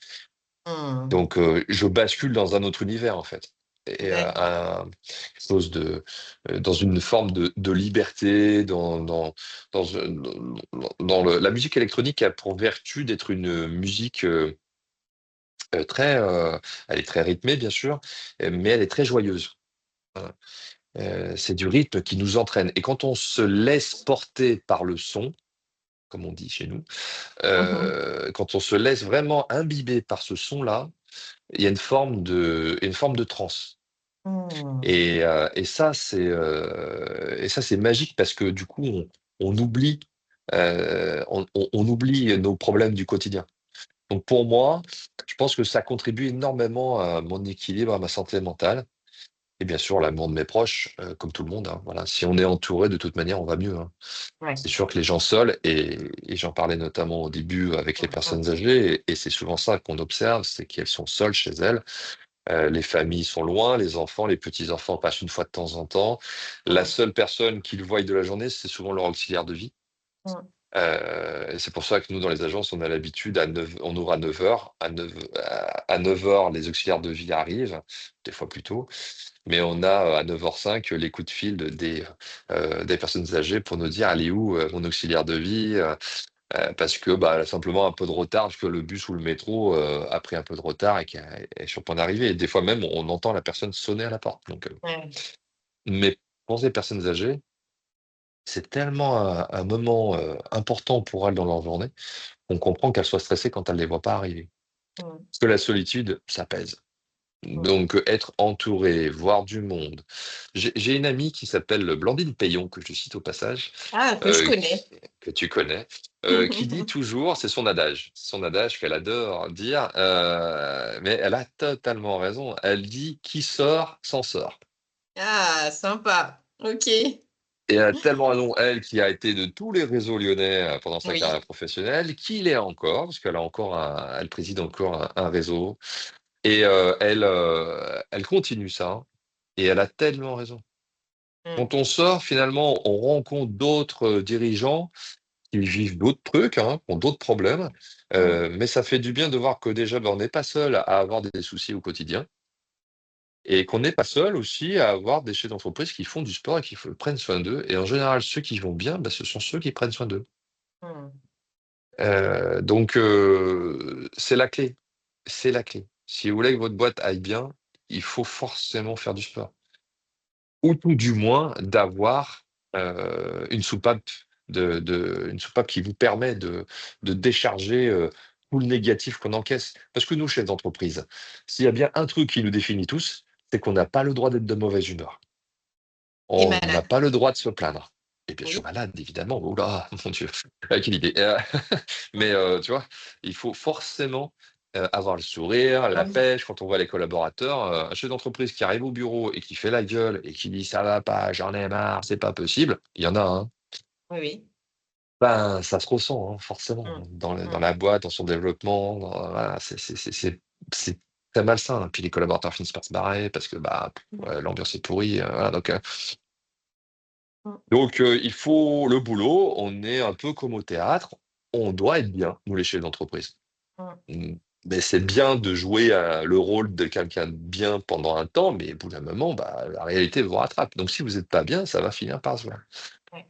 Mmh. Donc, je bascule dans un autre univers, en fait. Et D'accord. quelque chose dans une forme de liberté, la musique électronique a pour vertu d'être une musique très, elle est très rythmée, bien sûr, mais elle est très joyeuse. Voilà. C'est du rythme qui nous entraîne. Et quand on se laisse porter par le son, comme on dit chez nous, Mmh. quand on se laisse vraiment imbiber par ce son-là, il y a une forme de transe. Mmh. Et ça, c'est magique parce que du coup, on oublie, on oublie nos problèmes du quotidien. Donc pour moi, je pense que ça contribue énormément à mon équilibre, à ma santé mentale. Et bien sûr, l'amour de mes proches, comme tout le monde, hein, voilà. Si on est entouré, de toute manière, on va mieux, hein. Ouais. C'est sûr que les gens seuls, et j'en parlais notamment au début avec les Mmh mh. personnes âgées, et c'est souvent ça qu'on observe, c'est qu'elles sont seules chez elles. Les familles sont loin, les enfants, les petits-enfants passent une fois de temps en temps. La Mmh. seule personne qu'ils voient de la journée, c'est souvent leur auxiliaire de vie. Mmh. Et c'est pour ça que nous, dans les agences, on a l'habitude, on ouvre à 9 heures. À 9 heures, les auxiliaires de vie arrivent, des fois plus tôt. Mais on a à 9h05 les coups de fil des personnes âgées pour nous dire, elle est où mon auxiliaire de vie? Parce que bah, simplement un peu de retard, parce que le bus ou le métro a pris un peu de retard et qui est sur le point d'arriver. Et des fois même, on entend la personne sonner à la porte. Donc, Ouais. mais pour ces personnes âgées, c'est tellement un moment important pour elles dans leur journée, on comprend qu'elles soient stressées quand elles ne les voient pas arriver. Mmh. Parce que la solitude, ça pèse. Mmh. Donc, être entouré, voir du monde. J'ai une amie qui s'appelle Blandine Payon, que je cite au passage, Ah, que je qui connais. que tu connais, qui dit toujours, c'est son adage qu'elle adore dire, mais elle a totalement raison. Elle dit: «Qui sort, s'en sort». Ah, sympa. OK. Et elle a tellement raison, elle qui a été de tous les réseaux lyonnais, pendant sa Oui. carrière professionnelle, qui l'est encore, parce qu'elle a encore elle préside encore un réseau. Et elle continue ça, et elle a tellement raison. Mmh. Quand on sort, finalement, on rencontre d'autres, dirigeants qui vivent d'autres trucs, hein, qui ont d'autres problèmes, Mmh. mais ça fait du bien de voir que déjà, bah, on n'est pas seul à avoir des soucis au quotidien, et qu'on n'est pas seul aussi à avoir des chefs d'entreprise qui font du sport et prennent soin d'eux, et en général, ceux qui vont bien, bah, ce sont ceux qui prennent soin d'eux. Mmh. Donc c'est la clé, c'est la clé. Si vous voulez que votre boîte aille bien, il faut forcément faire du sport. Ou tout du moins d'avoir, une soupape une soupape qui vous permet de décharger, tout le négatif qu'on encaisse. Parce que nous, chefs d'entreprise, s'il y a bien un truc qui nous définit tous, c'est qu'on n'a pas le droit d'être de mauvaise humeur. Et On n'a malade. pas le droit de se plaindre. Et bien sûr Oui. malade, évidemment. Oh là, mon Dieu, quelle idée. Mmh. Mais, tu vois, il faut forcément, avoir le sourire, Ah la oui. pêche quand on voit les collaborateurs. Un chef d'entreprise qui arrive au bureau et qui fait la gueule et qui dit: «Ça va pas, j'en ai marre, c'est pas possible», il y en a, hein. Oui, oui. Ben, ça se ressent, hein, forcément, Mmh. hein, dans Mmh. la boîte, dans son développement, voilà, c'est très malsain, hein. Puis les collaborateurs finissent par se barrer parce que, bah, Mmh. ouais, l'ambiance est pourrie, voilà, Mmh. il faut le boulot, on est un peu comme au théâtre, on doit être bien, nous les chefs d'entreprise. Mmh. Mmh, mais c'est bien de jouer, le rôle de quelqu'un de bien pendant un temps, mais au bout d'un moment, bah, la réalité vous rattrape. Donc si vous êtes pas bien, ça va finir par se voir. Ouais.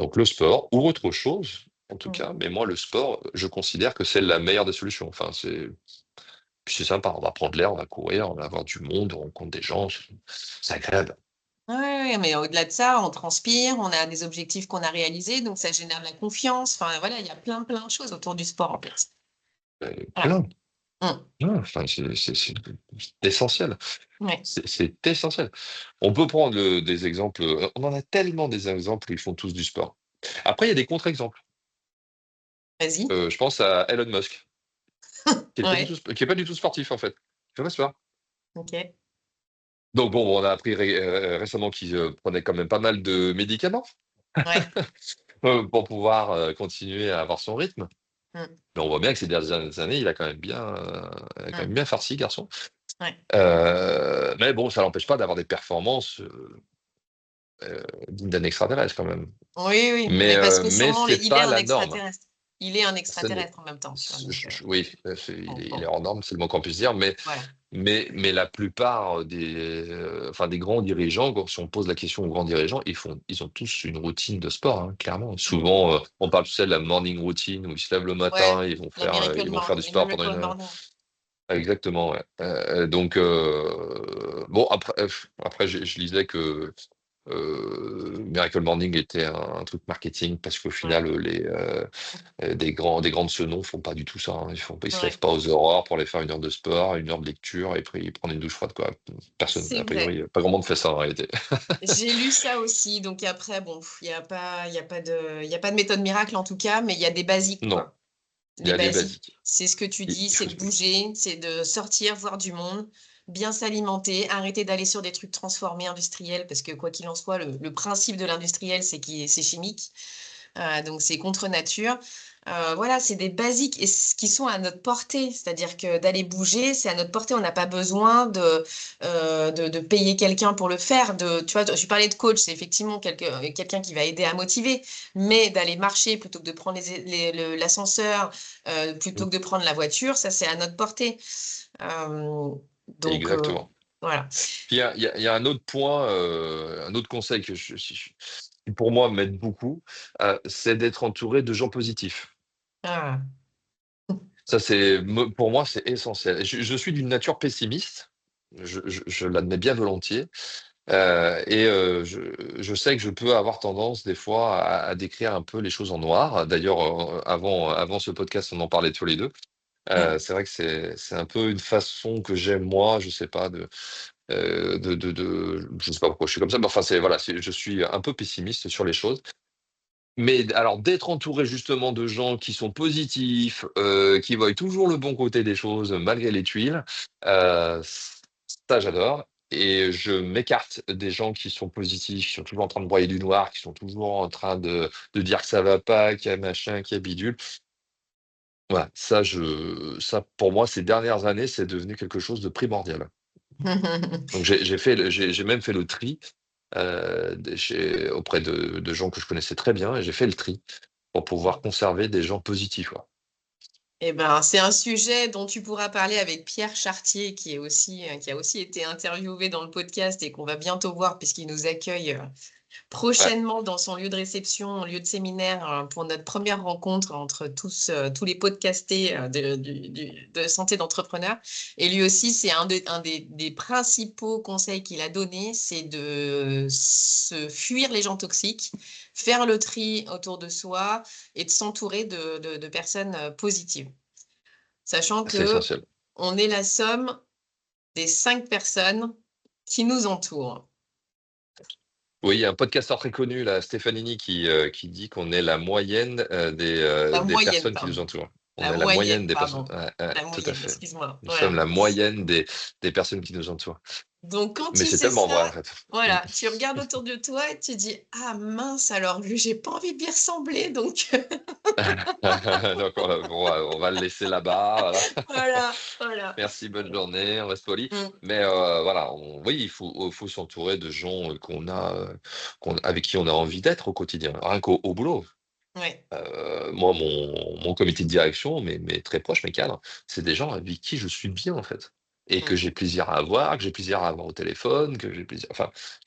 Donc le sport ou autre chose, en tout Mmh. cas, mais moi le sport, je considère que c'est la meilleure des solutions. Enfin, c'est sympa, on va prendre l'air, on va courir, on va voir du monde, on rencontre des gens, c'est agréable. Ouais, ouais, ouais, mais au-delà de ça, on transpire, on a des objectifs qu'on a réalisés, donc ça génère de la confiance. Enfin, voilà, il y a plein, plein de choses autour du sport, en fait. Voilà. Plein. Mmh. Ouais, enfin, c'est essentiel. Ouais. C'est essentiel. On peut prendre, des exemples, on en a tellement des exemples, ils font tous du sport. Après, il y a des contre-exemples. Vas-y. Je pense à Elon Musk, Ouais. qui est pas du tout sportif, en fait. Il fait pas sport. OK. Donc bon, on a appris récemment qu'il, prenait quand même pas mal de médicaments, Ouais. pour pouvoir, continuer à avoir son rythme. Mmh. Mais on voit bien que ces dernières années, il a quand même bien Mmh. farci, garçon. Ouais. Mais bon, ça n'empêche pas d'avoir des performances dignes d'un extraterrestre quand même. Oui, oui, Mais, mais parce que mais sûrement, c'est il est pas un la norme. extraterrestre. Il est un Ça n'est- extraterrestre en même temps, tu vois. Donc, oui, bon, il est bon, hors norme, c'est le moins qu'on puisse dire, voilà. mais la plupart enfin, des grands dirigeants, si on pose la question aux grands dirigeants, ils ont tous une routine de sport, hein, clairement. Mm. Souvent, on parle, tu sais, de la morning routine où ils se lèvent le Ouais, matin, ils vont faire du sport pendant une Miracle heure. Morning. Exactement, ouais. Donc, bon, après je lisais que Miracle Morning était un truc marketing parce qu'au Ouais, final, des grands de ce nom font pas du tout ça, hein. Ils se lèvent ouais, pas aux aurores pour aller faire une heure de sport, une heure de lecture et puis prendre une douche froide, quoi. Personne, c'est a vrai. priori, pas grand monde fait ça en réalité. J'ai lu ça aussi, donc après, bon, il y a pas de méthode miracle en tout cas, mais il y a des basiques, Non, quoi. il y Les a des basiques, basiques. c'est ce que tu dis, Il c'est faut de se... bouger, c'est de sortir, voir du monde, bien s'alimenter, arrêter d'aller sur des trucs transformés industriels, parce que quoi qu'il en soit, le principe de l'industriel, c'est chimique. Donc c'est contre nature. Voilà, c'est des basiques et qui sont à notre portée. C'est-à-dire que d'aller bouger, c'est à notre portée. On n'a pas besoin de payer quelqu'un pour le faire. Tu vois, je parlais de coach, c'est effectivement quelqu'un qui va aider à motiver, mais d'aller marcher plutôt que de prendre l'ascenseur, plutôt que de prendre la voiture, ça c'est à notre portée. Euh, donc Exactement. voilà. Puis il y a un autre point, un autre conseil qui pour moi m'aide beaucoup, c'est d'être entouré de gens positifs. Ah. Ça, pour moi, c'est essentiel. Je suis d'une nature pessimiste, je l'admets bien volontiers, et je sais que je peux avoir tendance des fois à décrire un peu les choses en noir. D'ailleurs, avant ce podcast, on en parlait tous les deux. Mm. C'est vrai que c'est un peu une façon que j'aime moi, je sais pas, je sais pas pourquoi je suis comme ça, mais enfin, voilà, je suis un peu pessimiste sur les choses. Mais alors, d'être entouré justement de gens qui sont positifs, qui voient toujours le bon côté des choses malgré les tuiles, heu, ça j'adore et je m'écarte des gens qui sont positifs, qui sont toujours en train de broyer du noir, qui sont toujours en train de dire que ça va pas, qu'il y a machin, qu'il y a bidule. Voilà, ça pour moi ces dernières années, c'est devenu quelque chose de primordial. Donc j'ai même fait le tri, auprès de gens que je connaissais très bien et j'ai fait le tri pour pouvoir conserver des gens positifs, quoi. Eh ben, c'est un sujet dont tu pourras parler avec Pierre Chartier, qui a aussi été interviewé dans le podcast et qu'on va bientôt voir puisqu'il nous accueille Ouais, prochainement dans son lieu de réception, lieu de séminaire, pour notre première rencontre entre tous les podcastés de santé d'entrepreneur. Et lui aussi, c'est des principaux conseils qu'il a donné, c'est de se fuir les gens toxiques, faire le tri autour de soi et de s'entourer de personnes positives. Sachant c'est que essentiel. on est la somme des 5 personnes qui nous entourent. Oui, il y a un podcasteur très connu, là, Stefanini, qui dit qu'on est la moyenne, La des moyenne, personnes qui nous pardon. entourent. On La est la moyenne moyenne, des personnes. pardon. Ouais, ouais, La tout à moyenne, fait. excuse-moi. Nous sommes Voilà. la moyenne des personnes qui nous entourent. Donc, quand Mais tu c'est sais tellement vrai, en ça, fait. Mmh. voilà, tu regardes autour de toi et tu dis, ah mince, alors lui, j'ai pas envie de lui ressembler, donc Donc on va le laisser là-bas, voilà. voilà, voilà. Merci, bonne journée, on reste poli. Mm. Mais voilà, oui, il faut s'entourer de gens avec qui on a envie d'être au quotidien, rien qu'au boulot. Ouais. Moi, mon comité de direction, mes très proches, mes cadres, c'est des gens avec qui je suis bien, en fait. Et que Mm. j'ai plaisir à avoir, que j'ai plaisir à avoir au téléphone, j'ai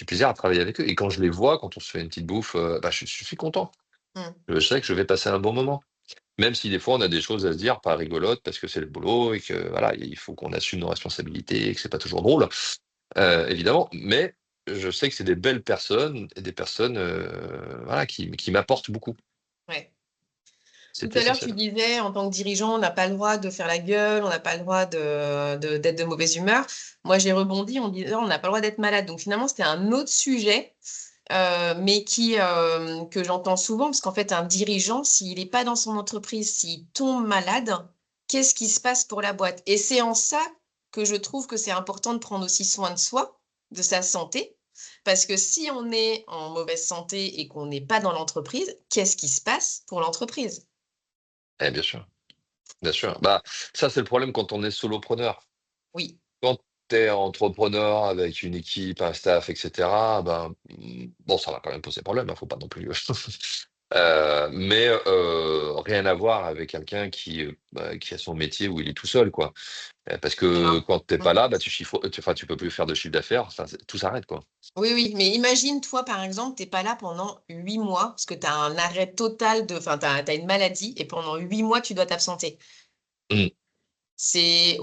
plaisir à travailler avec eux. Et quand je les vois, quand on se fait une petite bouffe, bah, je suis content. Mm. Je sais que je vais passer un bon moment. Même si des fois on a des choses à se dire pas rigolotes parce que c'est le boulot et que voilà, il faut qu'on assume nos responsabilités et que c'est pas toujours drôle, évidemment. Mais je sais que c'est des belles personnes et des personnes, voilà, qui m'apportent beaucoup. Ouais. Tout C'est à l'heure, tu essentiel. disais, en tant que dirigeant, on n'a pas le droit de faire la gueule, on n'a pas le droit d'être de mauvaise humeur. Moi, j'ai rebondi en disant, on n'a pas le droit d'être malade. Donc, finalement, c'était un autre sujet, mais que j'entends souvent, parce qu'en fait, un dirigeant, s'il n'est pas dans son entreprise, s'il tombe malade, qu'est-ce qui se passe pour la boîte? Et c'est en ça que je trouve que c'est important de prendre aussi soin de soi, de sa santé, parce que si on est en mauvaise santé et qu'on n'est pas dans l'entreprise, qu'est-ce qui se passe pour l'entreprise? Eh bien sûr, bien sûr. Bah, ça c'est le problème quand on est solopreneur. Oui. tu es entrepreneur avec une équipe, un staff, etc., ben, bon, ça va quand même poser problème, il faut pas non plus. Mais rien à voir avec quelqu'un qui a son métier où il est tout seul, quoi. Parce que Alors, quand t'es pas mm. là, bah, enfin, tu peux plus faire de chiffre d'affaires, enfin, tout s'arrête, quoi. Oui, oui, mais imagine, toi, par exemple, t'es pas là pendant 8 mois parce que tu as un arrêt total enfin, t'as une maladie et pendant 8 mois, tu dois t'absenter. Mm. C'est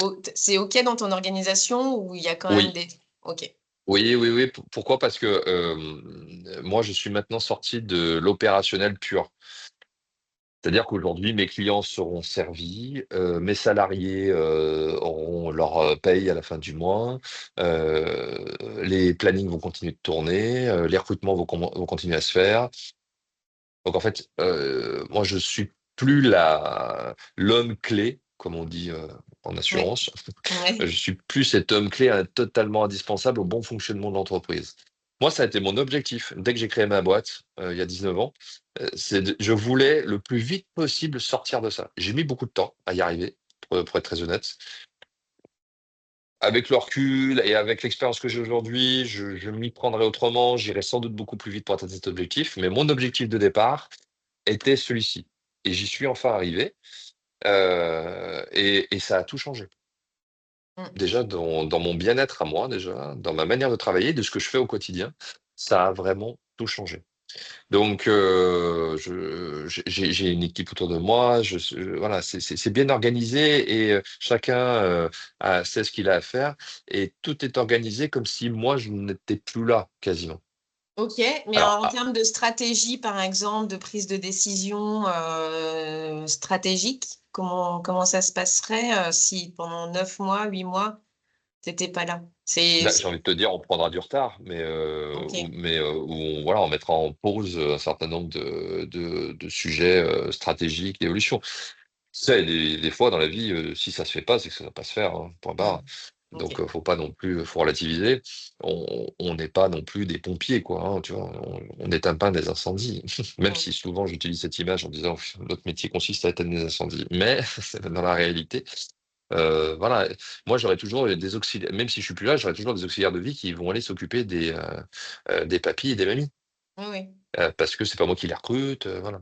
OK dans ton organisation ou il y a quand même Oui, des... OK. oui, oui, oui. Pourquoi? Parce que moi, je suis maintenant sorti de l'opérationnel pur. C'est-à-dire qu'aujourd'hui, mes clients seront servis, mes salariés auront leur paye à la fin du mois, les plannings vont continuer de tourner, les recrutements vont continuer à se faire. Donc en fait, moi, je suis plus l'homme clé, comme on dit en Oui. assurance. Je Ouais. suis plus cet homme clé totalement indispensable au bon fonctionnement de l'entreprise. Moi, ça a été mon objectif dès que j'ai créé ma boîte il y a 19 ans. Je voulais le plus vite possible sortir de ça. J'ai mis beaucoup de temps à y arriver, pour être très honnête. Avec le recul et avec l'expérience que j'ai aujourd'hui, je m'y prendrai autrement. J'irai sans doute beaucoup plus vite pour atteindre cet objectif. Mais mon objectif de départ était celui-ci. Et j'y suis enfin arrivé. Et ça a tout changé. Mm. Déjà dans mon bien-être à moi, déjà, dans ma manière de travailler, de ce que je fais au quotidien, ça a vraiment tout changé. Donc, j'ai une équipe autour de moi, voilà, c'est bien organisé et chacun sait ce qu'il a à faire et tout est organisé comme si moi je n'étais plus là quasiment. OK, mais Alors, en termes de stratégie, par exemple, de prise de décision stratégique, comment ça se passerait si pendant 9 mois, 8 mois, t'étais pas là? là, j'ai envie de te dire, on prendra du retard, OK. où voilà, on mettra en pause un certain nombre de sujets stratégiques d'évolution. Tu sais, des fois dans la vie, si ça se fait pas, c'est que ça va pas se faire, hein, point barre. Mm. Donc, OK. faut pas non plus, faut relativiser. On n'est pas non plus des pompiers, quoi, hein, tu vois. On n'éteint pas des incendies. Même Mm. si souvent j'utilise cette image en disant notre métier consiste à éteindre des incendies. Mais dans la réalité, voilà. Moi, j'aurais toujours des auxiliaires, même si je suis plus là, j'aurais toujours des auxiliaires de vie qui vont aller s'occuper des papis et des mamies. Oui, oui. Parce que c'est pas moi qui les recrute, voilà.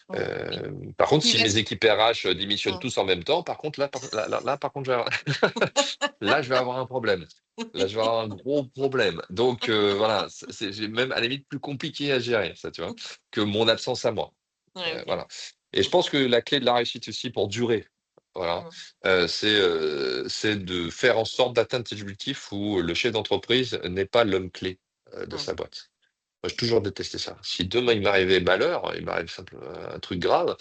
Mm. Et Par et contre, puis, si mes vas-y. équipes RH démissionnent Mm. tous en même temps, par contre, là, par contre, là, je vais avoir un problème. Là, je vais avoir un gros problème. Donc, voilà, j'ai même à la limite plus compliqué à gérer, ça, tu vois, que mon absence à moi. Ouais, OK. Voilà. Et je pense que la clé de la réussite aussi pour durer, voilà, Mm. c'est de faire en sorte d'atteindre cet objectif où le chef d'entreprise n'est pas l'homme clé de Mm. sa boîte. Moi, j'ai toujours détesté ça. Si demain il m'arrivait malheur, il m'arrive un truc grave,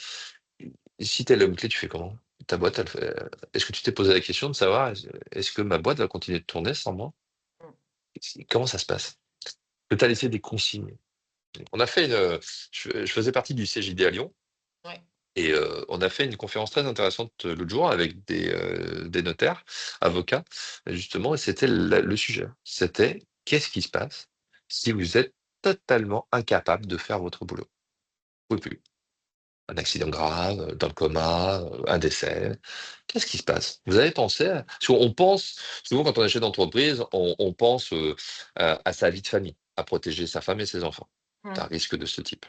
si t'es l'homme clé, tu fais comment? Ta boîte, elle fait. Est-ce que tu t'es posé la question de savoir est-ce que ma boîte va continuer de tourner sans moi? Mm. Comment ça se passe? Que tu as laissé des consignes. On a fait je faisais partie du CJD à Lyon Ouais. et on a fait une conférence très intéressante l'autre jour avec des notaires, avocats, justement, et c'était le sujet. C'était qu'est-ce qui se passe si vous êtes totalement incapable de faire votre boulot? Vous pouvez plus. Un accident grave, dans le coma, un décès. Qu'est-ce qui se passe? Vous avez pensé parce qu'on pense souvent quand on est chef d'entreprise, on pense, à sa vie de famille, à protéger sa femme et ses enfants d'un Mm. risque de ce type.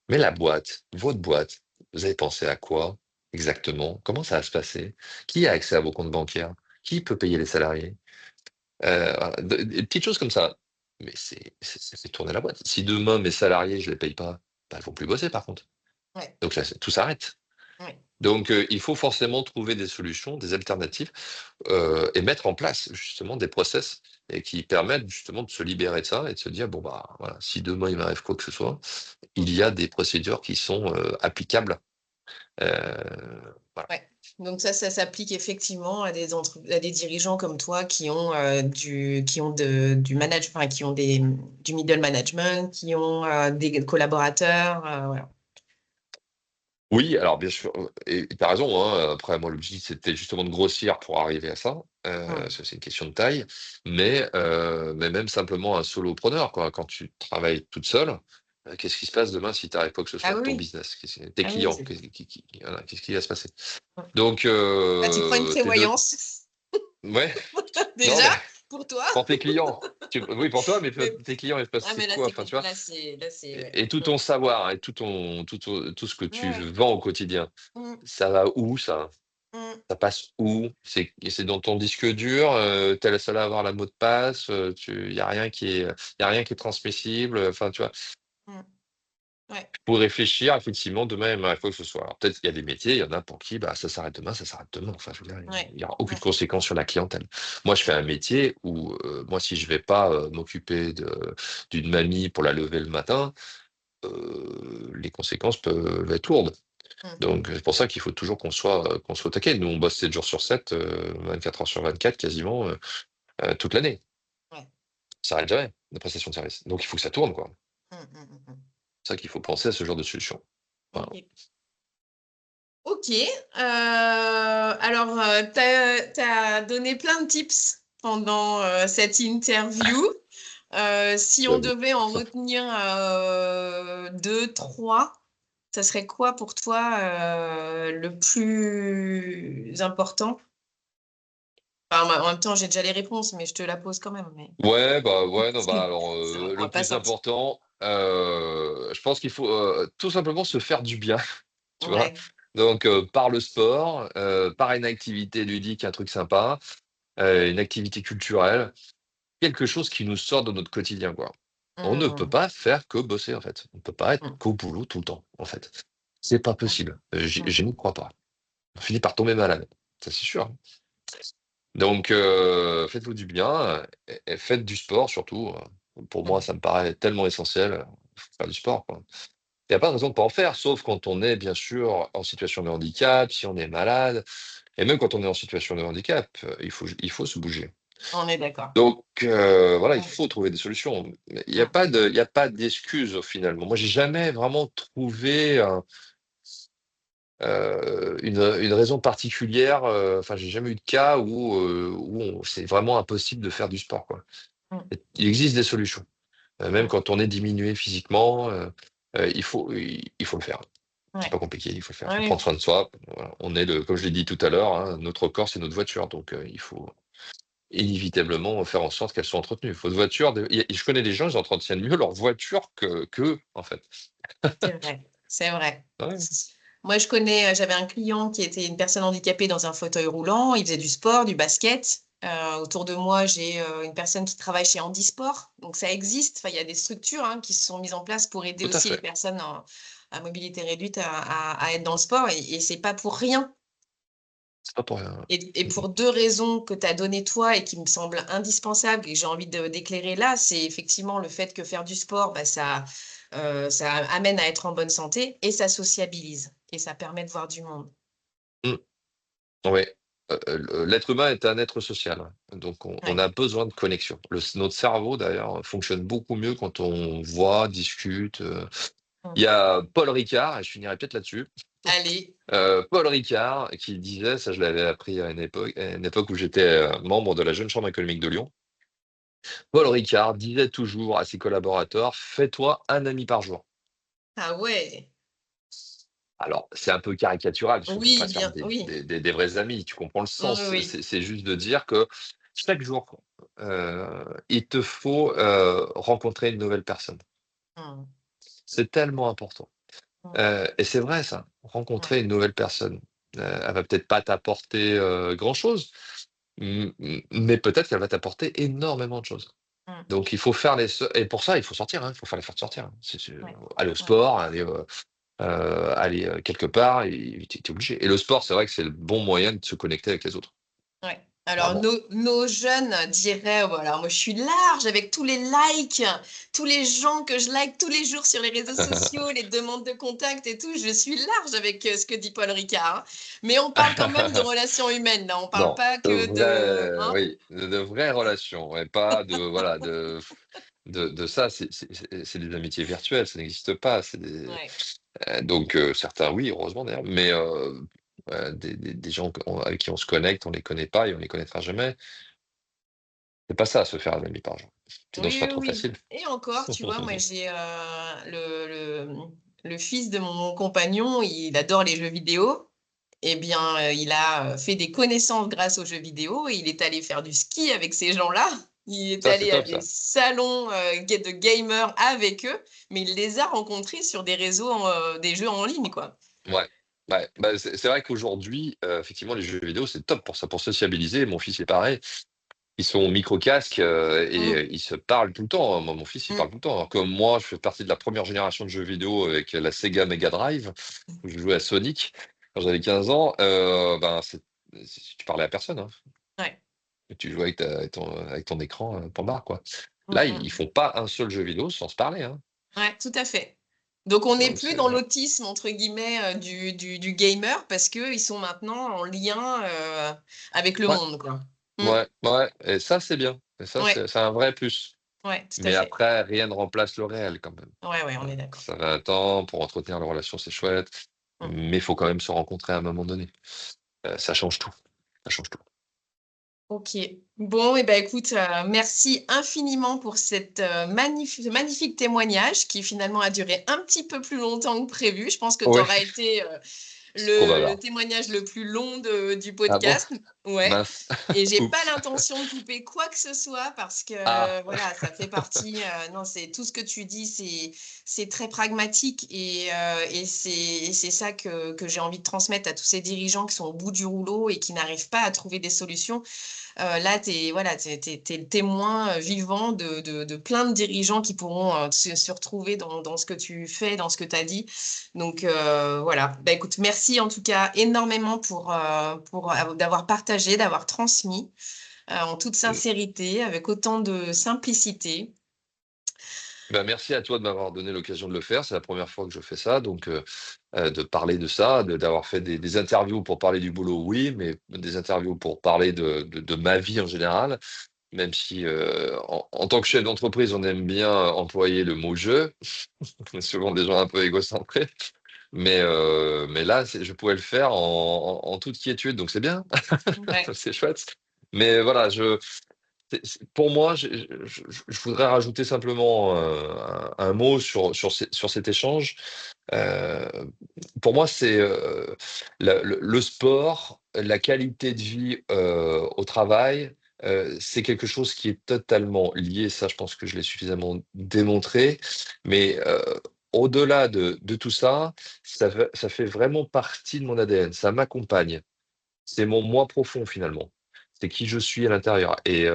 Mais la boîte, votre boîte, vous avez pensé à quoi exactement? Comment ça va se passer? Qui a accès à vos comptes bancaires? Qui peut payer les salariés? Voilà, des petites choses comme ça. Mais ça fait tourner la boîte. Si demain mes salariés, je les paye pas, bah, ils vont plus bosser par contre. Ouais. Donc là, tout s'arrête. Ouais. Donc, il faut forcément trouver des solutions, des alternatives, et mettre en place justement des process et qui permettent justement de se libérer de ça et de se dire: «Bon, bah, voilà, si demain il m'arrive quoi que ce soit, Mm. il y a des procédures qui sont, applicables». Voilà. Ouais. Donc ça s'applique effectivement à des dirigeants comme toi qui ont enfin, qui ont du middle management, qui ont des collaborateurs, voilà. Oui, alors bien sûr, et tu as raison, hein, après moi l'objectif c'était justement de grossir pour arriver à ça, Mm. ça c'est une question de taille, mais même simplement un solopreneur quoi, quand tu travailles toute seule, qu'est-ce qui se passe demain si tu arrive quoi que ce Ah soit oui, avec ton oui. business? Tes Ah oui, clients, voilà, qu'est-ce qui va se passer? Mm. Donc Bah, tu prends une tu es prévoyance. Ouais, non, mais Déjà, pour toi. pour tes clients. Oui, pour toi, mais pour Mais tes clients, il se passe ah c'est mais là, quoi? c'est Enfin, com tu vois? là, c'est ouais. Et tout ton savoir hein, et tout ce que tu Ouais. vends au quotidien, Mmh. ça va où ça? Mmh. Ça passe où? C'est dans ton disque dur, tu es la seule à avoir la mot de passe, il y a rien y a rien qui est transmissible, enfin, tu vois? Mmh. Ouais. Pour réfléchir effectivement de même, il faut que ce soit alors peut-être qu'il y a des métiers, il y en a pour qui, bah, ça s'arrête demain, ça s'arrête demain. Enfin, je veux dire, Ouais. il y aura aucune Ouais. conséquence sur la clientèle. Moi, je fais Mmh. un métier où, moi, si je vais pas, m'occuper d'une mamie pour la lever le matin, les conséquences peuvent être lourdes. Mmh mh. Donc, c'est pour ça qu'il faut toujours qu'on soit au taquet. Nous, on bosse 7 jours sur 7, 24 heures sur 24 quasiment, toute l'année. Ouais. Ça s'arrête jamais, la prestation de service. Donc il faut que ça tourne, quoi. Mmh, mmh, mmh, mmh. C'est ça qu'il faut penser à ce genre de solution. Voilà. OK. OK, alors, tu as donné plein de tips pendant, cette interview. Si on J'avoue. devait en retenir, 2-3, ça serait quoi pour toi, le plus important? Enfin, en même temps, j'ai déjà les réponses, mais je te la pose quand même, mais Ouais, bah, ouais, non, bah, alors, ça on va le pas plus sortir. important, je pense qu'il faut, tout simplement se faire du bien, tu vois? Ouais, Donc, par le sport, par une activité ludique, un truc sympa, une activité culturelle, quelque chose qui nous sort de notre quotidien, quoi. On ne peut mmh, pas faire que bosser, en fait. On peut pas être mmh, qu'au boulot tout le temps, en fait. C'est pas mmh, possible. mmh, Je n'y crois pas. On finit par tomber malade, ça c'est sûr. Donc, faites-vous du bien, et faites du sport surtout, pour moi, mmh. ça me paraît tellement essentiel, faut faire du sport, quoi. Il y a pas de raison de pas en faire, sauf quand on est bien sûr en situation de handicap, si on est malade et même quand on est en situation de handicap, il faut se bouger. On est d'accord. Donc, voilà, il Mmh, faut trouver des solutions. Mais mmh. il y a pas d'excuse finalement. Moi, j'ai jamais vraiment trouvé une raison particulière, enfin, j'ai jamais eu de cas où c'est vraiment impossible de faire du sport, quoi. Mmh, Il existe des solutions, même mmh. quand on est diminué physiquement, il faut le faire. C'est Ouais. pas compliqué, il faut le faire. Il faut Oui. prendre soin de soi. Voilà, on est le comme je l'ai dit tout à l'heure, hein, notre corps, c'est notre voiture, donc il faut inévitablement faire en sorte qu'elle soit entretenue. Votre voiture de il y a je connais des gens, ils entretiennent mieux leur voiture qu'eux, en fait. C'est vrai, c'est vrai. Ouais, Moi, je connais, j'avais un client qui était une personne handicapée dans un fauteuil roulant. Il faisait du sport, du basket. Autour de moi, j'ai, une personne qui travaille chez Handisport, donc ça existe. Enfin, il y a des structures, hein, qui se sont mises en place pour aider tout à aussi les fait. personnes à mobilité réduite à être dans le sport et c'est pas pour rien C'est pas pour rien. et Mmh pour 2 raisons que tu as données toi et qui me semblent indispensables et que j'ai envie de d'éclairer là, c'est effectivement le fait que faire du sport, bah, ça amène à être en bonne santé et ça sociabilise et ça permet de voir du monde. mh. Ouais, l'être humain est un être social, hein, donc on Ouais. a besoin de connexion. Notre cerveau d'ailleurs fonctionne beaucoup mieux quand on voit, discute, Mmh. Il y a Paul Ricard et je finirai peut-être là-dessus, Allez. Paul Ricard qui disait, ça je l'avais appris à une époque où j'étais, membre de la Jeune Chambre économique de Lyon. Paul Ricard disait toujours à ses collaborateurs: «Fais-toi un ami par jour». Ah ouais! Alors, c'est un peu caricatural, parce qu'on peut Oui, pas se faire bien oui. des vrais amis, tu comprends le Oui, oui, sens. oui. C'est juste de dire que chaque jour, il te faut, rencontrer une nouvelle personne. Mmh. C'est tellement important, Mmh. et c'est vrai ça, Ouais. rencontrer une nouvelle personne, elle va peut-être pas t'apporter, grand-chose, mais peut-être qu'elle va t'apporter énormément de choses. Mmh. Donc il faut faire les se et pour ça, il faut sortir, hein, il faut faire l'effort de sortir, hein. C'est Ouais. aller au Ouais. sport, aller, quelque part et tu es obligé et le sport, c'est vrai que c'est le bon moyen de se connecter avec les autres, Ouais. Alors vraiment. nos jeunes diraient: «Oh bah, alors moi je suis large avec tous les likes, tous les gens que je like tous les jours sur les réseaux sociaux, les demandes de contact et tout, je suis large avec, ce que dit Paul Ricard, hein». Mais on parle quand même de relations humaines là, on parle Non, pas que de hein? de vraies relations et pas de voilà, de ça, c'est des amitiés virtuelles, ça n'existe pas, c'est des Ouais. donc certains oui, heureusement d'ailleurs, mais des gens avec qui on se connecte, on les connaît pas et on les connaîtra jamais. C'est pas ça, se faire un ami par jour. Sinon ce Oui, serait oui, trop oui facile. et encore, tu vois, moi j'ai, le fils de mon compagnon, il adore les jeux vidéo eh bien, il a fait des connaissances grâce aux jeux vidéo et il est allé faire du ski avec ces gens-là. Il est Ça, c'est allé à top, des ça. salons de gamers avec eux, mais il les a rencontrés sur des réseaux, des jeux en ligne, quoi. Ouais. Ouais. Bah, c'est vrai qu'aujourd'hui, effectivement, les jeux vidéo, c'est top pour ça, pour sociabiliser. Mon fils est pareil. Ils sont micro-casques et Mm, ils se parlent tout le temps, hein. Moi, mon fils, il parle mm. tout le temps. Alors que moi, je fais partie de la première génération de jeux vidéo avec la Sega Mega Drive, où je jouais à Sonic quand j'avais 15 ans. Ben, tu parlais à personne, hein. Ouais. Tu jouais avec ton écran, point barre, quoi. Mm, Là, ils mm. font pas un seul jeu vidéo sans se parler, hein. Ouais, tout à fait. Donc on n'est Donc, plus c'est dans l'autisme entre guillemets du gamer parce que ils sont maintenant en lien avec le ouais, monde, quoi. Mm. ouais, ouais. Et ça, c'est bien. Et ça, Ouais, c'est un vrai plus. ouais, tout à Mais fait. après, rien ne remplace le réel quand même. Ouais, ouais, on Voilà. est d'accord. Ça va un temps pour entretenir la relation, c'est chouette, Mm. mais il faut quand même se rencontrer à un moment donné. Ça change tout. Ça change tout. Ok. Bon, et ben écoute, merci infiniment pour cette ce magnifique témoignage qui finalement a duré un petit peu plus longtemps que prévu. Je pense que tu Oui, auras été c'est trop le bavard. témoignage le plus long du Ah bon? podcast. Ouais. Mince. Et j'ai pas Oups. l'intention de couper quoi que ce soit parce que Ah. voilà, ça fait partie. Non, c'est tout ce que tu dis, c'est très pragmatique et c'est ça que j'ai envie de transmettre à tous ces dirigeants qui sont au bout du rouleau et qui n'arrivent pas à trouver des solutions. Là, tu es, voilà, le témoin vivant de plein de dirigeants qui pourront se retrouver dans ce que tu fais, dans ce que tu as dit. Donc, voilà. Bah, écoute, merci en tout cas énormément pour d'avoir partagé, d'avoir transmis en toute sincérité, avec autant de simplicité. Ben, merci à toi de m'avoir donné l'occasion de le faire. C'est la première fois que je fais ça, donc de parler de ça, d'avoir fait des interviews pour parler du boulot, oui, mais des interviews pour parler de ma vie en général, même si en tant que chef d'entreprise, on aime bien employer le mot «je». On est souvent des gens un peu égocentrés, mais là, je pouvais le faire en toute quiétude, donc c'est bien, Ouais. c'est chouette. Mais voilà, pour moi, je voudrais rajouter simplement un mot sur cet échange. Euh, pour moi, c'est le sport, la qualité de vie au travail. C'est quelque chose qui est totalement lié. Ça, je pense que je l'ai suffisamment démontré. Mais au-delà de tout ça, ça fait vraiment partie de mon ADN. Ça m'accompagne. C'est mon moi profond finalement. C'est qui je suis à l'intérieur. Et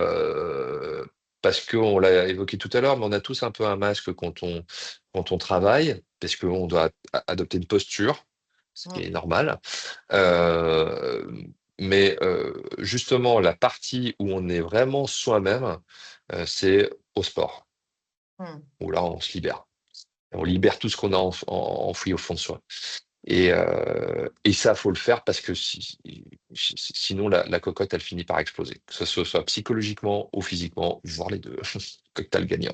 parce qu'on l'a évoqué tout à l'heure, mais on a tous un peu un masque quand on travaille, parce qu'on doit adopter une posture, ce qui Mm, est normal. Euh, mais justement, la partie où on est vraiment soi-même, c'est au sport, mm. où là, on se libère. On libère tout ce qu'on a enfoui au fond de soi. Et ça, faut le faire parce que sinon, la cocotte, elle finit par exploser. Que ce soit psychologiquement ou physiquement, voire les deux. Cocktail gagnant.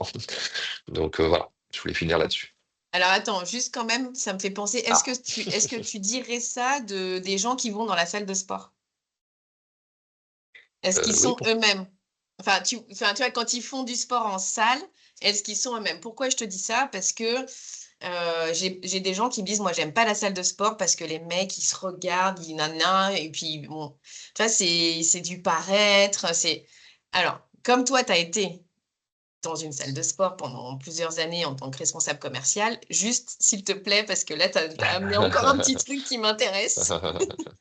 Donc voilà, je voulais finir là-dessus. Alors attends, juste quand même, ça me fait penser, Ah, est-ce que tu dirais ça des gens qui vont dans la salle de sport? Est-ce qu'ils oui, sont eux-mêmes? Enfin, tu vois, quand ils font du sport en salle, est-ce qu'ils sont eux-mêmes? Pourquoi je te dis ça? Parce que j'ai des gens qui me disent, moi, j'aime pas la salle de sport parce que les mecs, ils se regardent, ils nanana, et puis bon, tu vois, c'est du paraître. Alors, comme toi, tu as été dans une salle de sport pendant plusieurs années en tant que responsable commercial, juste, s'il te plaît, parce que là, tu as amené encore un petit truc qui m'intéresse.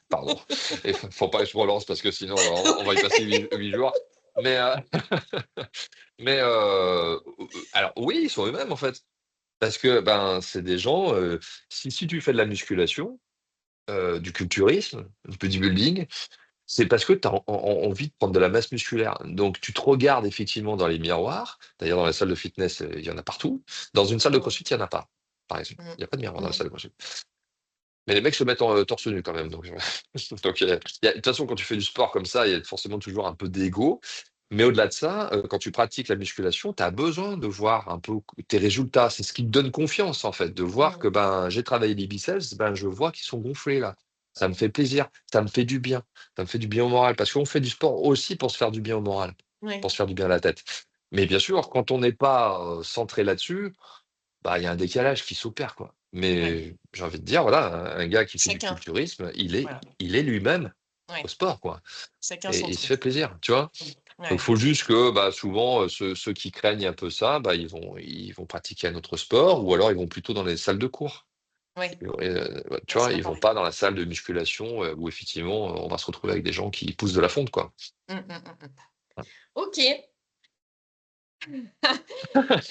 pardon. Il faut pas que je relance parce que sinon, on va y passer 8 jours. Mais, mais alors oui, ils sont eux-mêmes en fait. Parce que ben, c'est des gens, si tu fais de la musculation, du culturisme, du bodybuilding, c'est parce que tu as envie de prendre de la masse musculaire. Donc, tu te regardes effectivement dans les miroirs. D'ailleurs, dans la salle de fitness, il y en a partout. Dans une salle de Mm, CrossFit, il n'y en a pas, par exemple. mm, Il n'y a pas de miroir dans la mm, salle de CrossFit. Mais les mecs se mettent en torse nu quand même. Donc, donc de toute façon, quand tu fais du sport comme ça, il y a forcément toujours un peu d'ego. Mais au-delà de ça, quand tu pratiques la musculation, tu as besoin de voir un peu tes résultats. C'est ce qui te donne confiance, en fait, de voir que mm, ben, j'ai travaillé les biceps, ben, je vois qu'ils sont gonflés là. Ça me fait plaisir, ça me fait du bien. Ça me fait du bien au moral. Parce qu'on fait du sport aussi pour se faire du bien au moral, ouais. pour se faire du bien à la tête. Mais bien sûr, quand on n'est pas centré là-dessus, bah, il y a un décalage qui s'opère, quoi. Ouais. Mais j'ai envie de dire, voilà, un gars qui fait du Chacun, culturisme, voilà. il est lui-même au Ouais. sport, quoi, Chacun et son il se truc. fait plaisir, tu vois? Donc Ouais. faut juste que, bah, souvent, ceux qui craignent un peu ça, bah, ils vont pratiquer un autre sport ou alors ils vont plutôt dans les salles de cours. Ouais. Ouais, tu Bah, c'est vois? pas Ils vont pareil. pas dans la salle de musculation, où effectivement, on va se retrouver avec des gens qui poussent de la fonte, quoi. Ouais. OK. Et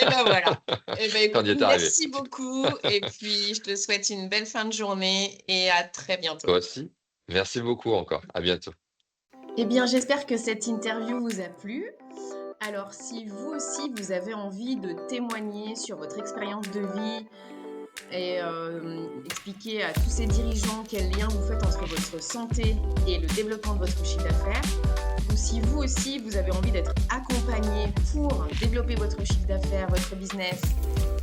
ben voilà. Et ben On écoute, y est arrivé. merci beaucoup et puis je te souhaite une belle fin de journée et à très bientôt. Toi aussi. Merci beaucoup encore. À bientôt. Eh bien, j'espère que cette interview vous a plu. Alors, si vous aussi, vous avez envie de témoigner sur votre expérience de vie et expliquer à tous ces dirigeants quel lien vous faites entre votre santé et le développement de votre chiffre d'affaires, ou si vous aussi, vous avez envie d'être accompagné pour développer votre chiffre d'affaires, votre business,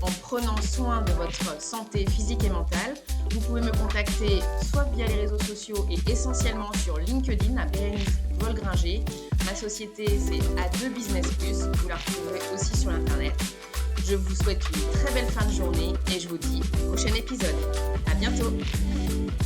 en prenant soin de votre santé physique et mentale, vous pouvez me contacter soit via les réseaux sociaux et essentiellement sur LinkedIn à Bérénice Volgringer. Ma société, c'est A2 Business Plus. Vous la retrouverez aussi sur l'Internet. Je vous souhaite une très belle fin de journée et je vous dis au prochain épisode. À bientôt!